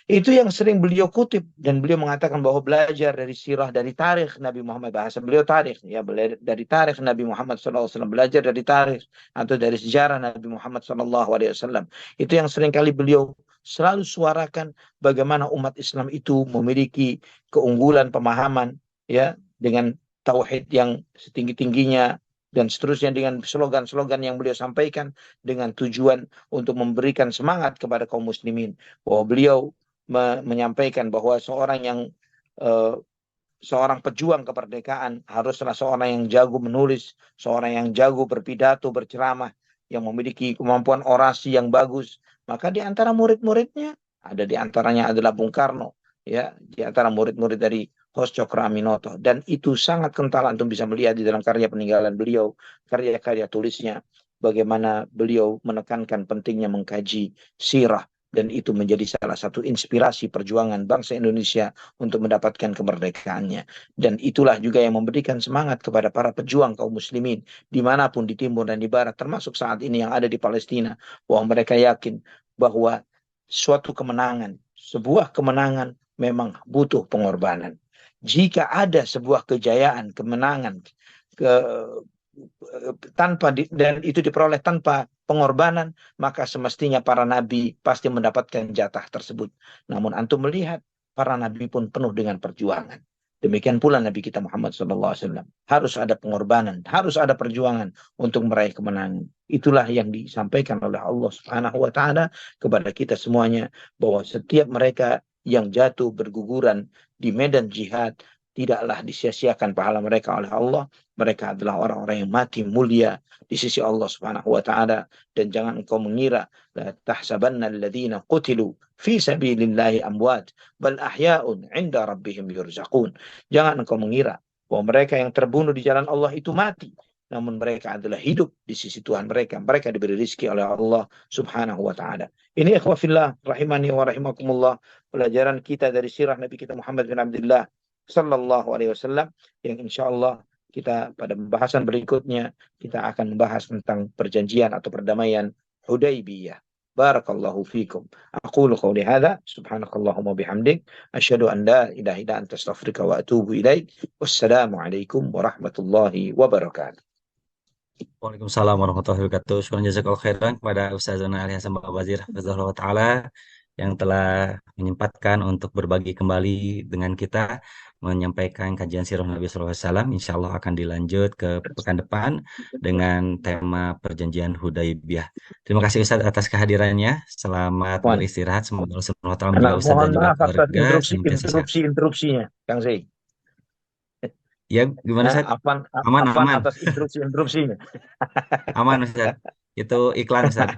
[SPEAKER 1] itu yang sering beliau kutip, dan beliau mengatakan bahwa belajar dari sirah, dari tarikh Nabi Muhammad, bahasa beliau tarikh, ya, dari tarikh Nabi Muhammad SAW, belajar dari tarikh atau dari sejarah Nabi Muhammad SAW. Itu yang sering kali beliau selalu suarakan, bagaimana umat Islam itu memiliki keunggulan pemahaman, ya, dengan tauhid yang setinggi-tingginya, dan seterusnya, dengan slogan-slogan yang beliau sampaikan dengan tujuan untuk memberikan semangat kepada kaum muslimin, bahwa beliau menyampaikan bahwa seorang pejuang kemerdekaan haruslah seorang yang jago menulis, seorang yang jago berpidato, berceramah, yang memiliki kemampuan orasi yang bagus. Maka di antara murid-muridnya ada, di antaranya adalah Bung Karno, ya, di antara murid-murid dari Hos Cokro Aminoto, dan itu sangat kental, antum bisa melihat di dalam karya peninggalan beliau, karya-karya tulisnya, bagaimana beliau menekankan pentingnya mengkaji sirah, dan itu menjadi salah satu inspirasi perjuangan bangsa Indonesia untuk mendapatkan kemerdekaannya. Dan itulah juga yang memberikan semangat kepada para pejuang kaum muslimin dimanapun, di timur dan di barat, termasuk saat ini yang ada di Palestina, bahwa mereka yakin bahwa suatu kemenangan, sebuah kemenangan memang butuh pengorbanan. Jika ada sebuah kejayaan, kemenangan, dan itu diperoleh tanpa pengorbanan, maka semestinya para nabi pasti mendapatkan jatah tersebut. Namun antum melihat para nabi pun penuh dengan perjuangan. Demikian pula Nabi kita Muhammad SAW. Harus ada pengorbanan, harus ada perjuangan untuk meraih kemenangan. Itulah yang disampaikan oleh Allah Subhanahu wa Ta'ala kepada kita semuanya, bahwa setiap mereka yang jatuh berguguran di medan jihad tidaklah disia-siakan pahala mereka oleh Allah. Mereka adalah orang-orang yang mati mulia di sisi Allah Subhanahu wa Ta'ala. Dan jangan engkau mengira, la tahsabanna alladhina qutilu fi sabilillahi amwat bal ahya'un 'inda rabbihim yurzaqun. Jangan engkau mengira bahwa mereka yang terbunuh di jalan Allah itu mati, namun mereka adalah hidup di sisi Tuhan mereka. Mereka diberi rizki oleh Allah Subhanahu wa Ta'ala. Ini ikhwafillah rahimani wa rahimakumullah, pelajaran kita dari sirah Nabi kita Muhammad bin Abdullah sallallahu alaihi wasallam, yang insyaallah kita pada pembahasan berikutnya kita akan membahas tentang perjanjian atau perdamaian Hudaybiyah. Barakallahu fikum. Aqulu qawli hadza subhanakallahumma bihamdik asyhadu an la ilaha illa anta astaghfiruka wa atubu ilaik. Wassalamu alaikum warahmatullahi wabarakatuh.
[SPEAKER 2] Waalaikumsalam warahmatullahi wabarakatuh. Syukran jazakallahu khairan kepada Ustazana Ali Hasan Babazir hafizahullah taala yang telah menyempatkan untuk berbagi kembali dengan kita, menyampaikan kajian sirah Nabi sallallahu alaihi wasallam. Insyaallah akan dilanjut ke pekan depan dengan tema perjanjian Hudaybiyah. Terima kasih Ustaz atas kehadirannya. Selamat
[SPEAKER 1] Wan,
[SPEAKER 2] beristirahat. Semoga Allah Subhanahu wa taala menjaga Ustaz
[SPEAKER 1] mohon
[SPEAKER 2] dan juga
[SPEAKER 1] maaf atas
[SPEAKER 2] keluarga senantiasa sehat.
[SPEAKER 1] interupsinya, Kang Zai.
[SPEAKER 2] Ya, gimana Ustaz? Aman, aman.
[SPEAKER 1] Atas interupsinya.
[SPEAKER 2] Aman Ustaz. Itu iklan Ustaz.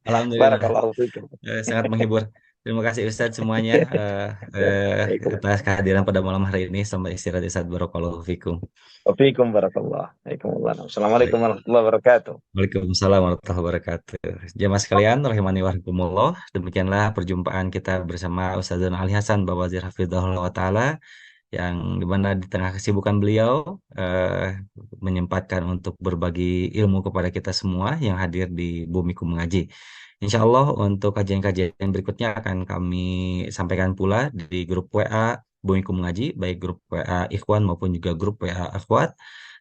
[SPEAKER 2] Alhamdulillah.
[SPEAKER 1] Barakallahu fikum.
[SPEAKER 2] Sangat menghibur. Terima kasih Ustadz semuanya atas kehadiran pada malam hari ini. Selamat istirahat Ustadz. Barakallahu fikum.
[SPEAKER 1] Wafikum barakallah. Assalamualaikum warahmatullahi wabarakatuh.
[SPEAKER 2] Waalaikumsalam warahmatullahi wabarakatuh. Jamaah sekalian, rahimani wa rahimakumullah. Demikianlah perjumpaan kita bersama Ustazana Ali Hasan Babazir hafizahullah taala, yang dimana di tengah kesibukan beliau menyempatkan untuk berbagi ilmu kepada kita semua yang hadir di Bumiku Mengaji. Insya Allah untuk kajian-kajian berikutnya akan kami sampaikan pula di grup WA Bumiku Mengaji, baik grup WA Ikhwan maupun juga grup WA Akhwat.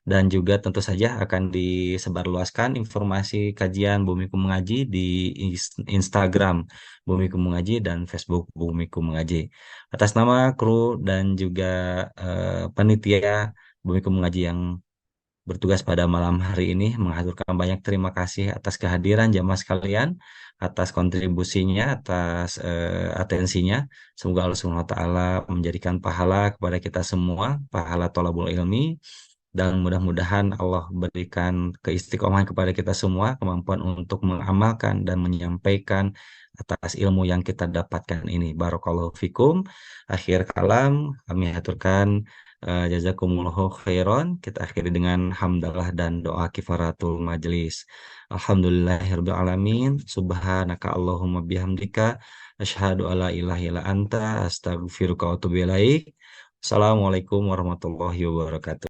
[SPEAKER 2] Dan juga tentu saja akan disebarluaskan informasi kajian Bumiku Mengaji di Instagram Bumiku Mengaji dan Facebook Bumiku Mengaji. Atas nama kru dan juga panitia Bumiku Mengaji yang bertugas pada malam hari ini, mengaturkan banyak terima kasih atas kehadiran jamaah sekalian, atas kontribusinya, atas atensinya. Semoga Allah Subhanahu wa taala menjadikan pahala kepada kita semua, pahala thalabul ilmi. Dan mudah-mudahan Allah berikan keistiqomahan kepada kita semua, kemampuan untuk mengamalkan dan menyampaikan atas ilmu yang kita dapatkan ini. Barakallahu fikum. Akhir kalam, kami aturkan jazakumullahu khairan. Kita akhiri dengan hamdalah dan doa kifaratul majlis. Alhamdulillahirabbil alamin. Subhanaka Allahumma bihamdika asyhadu alla ilaha illa anta astaghfiruka wa atubu ilaik. Assalamualaikum warahmatullahi wabarakatuh.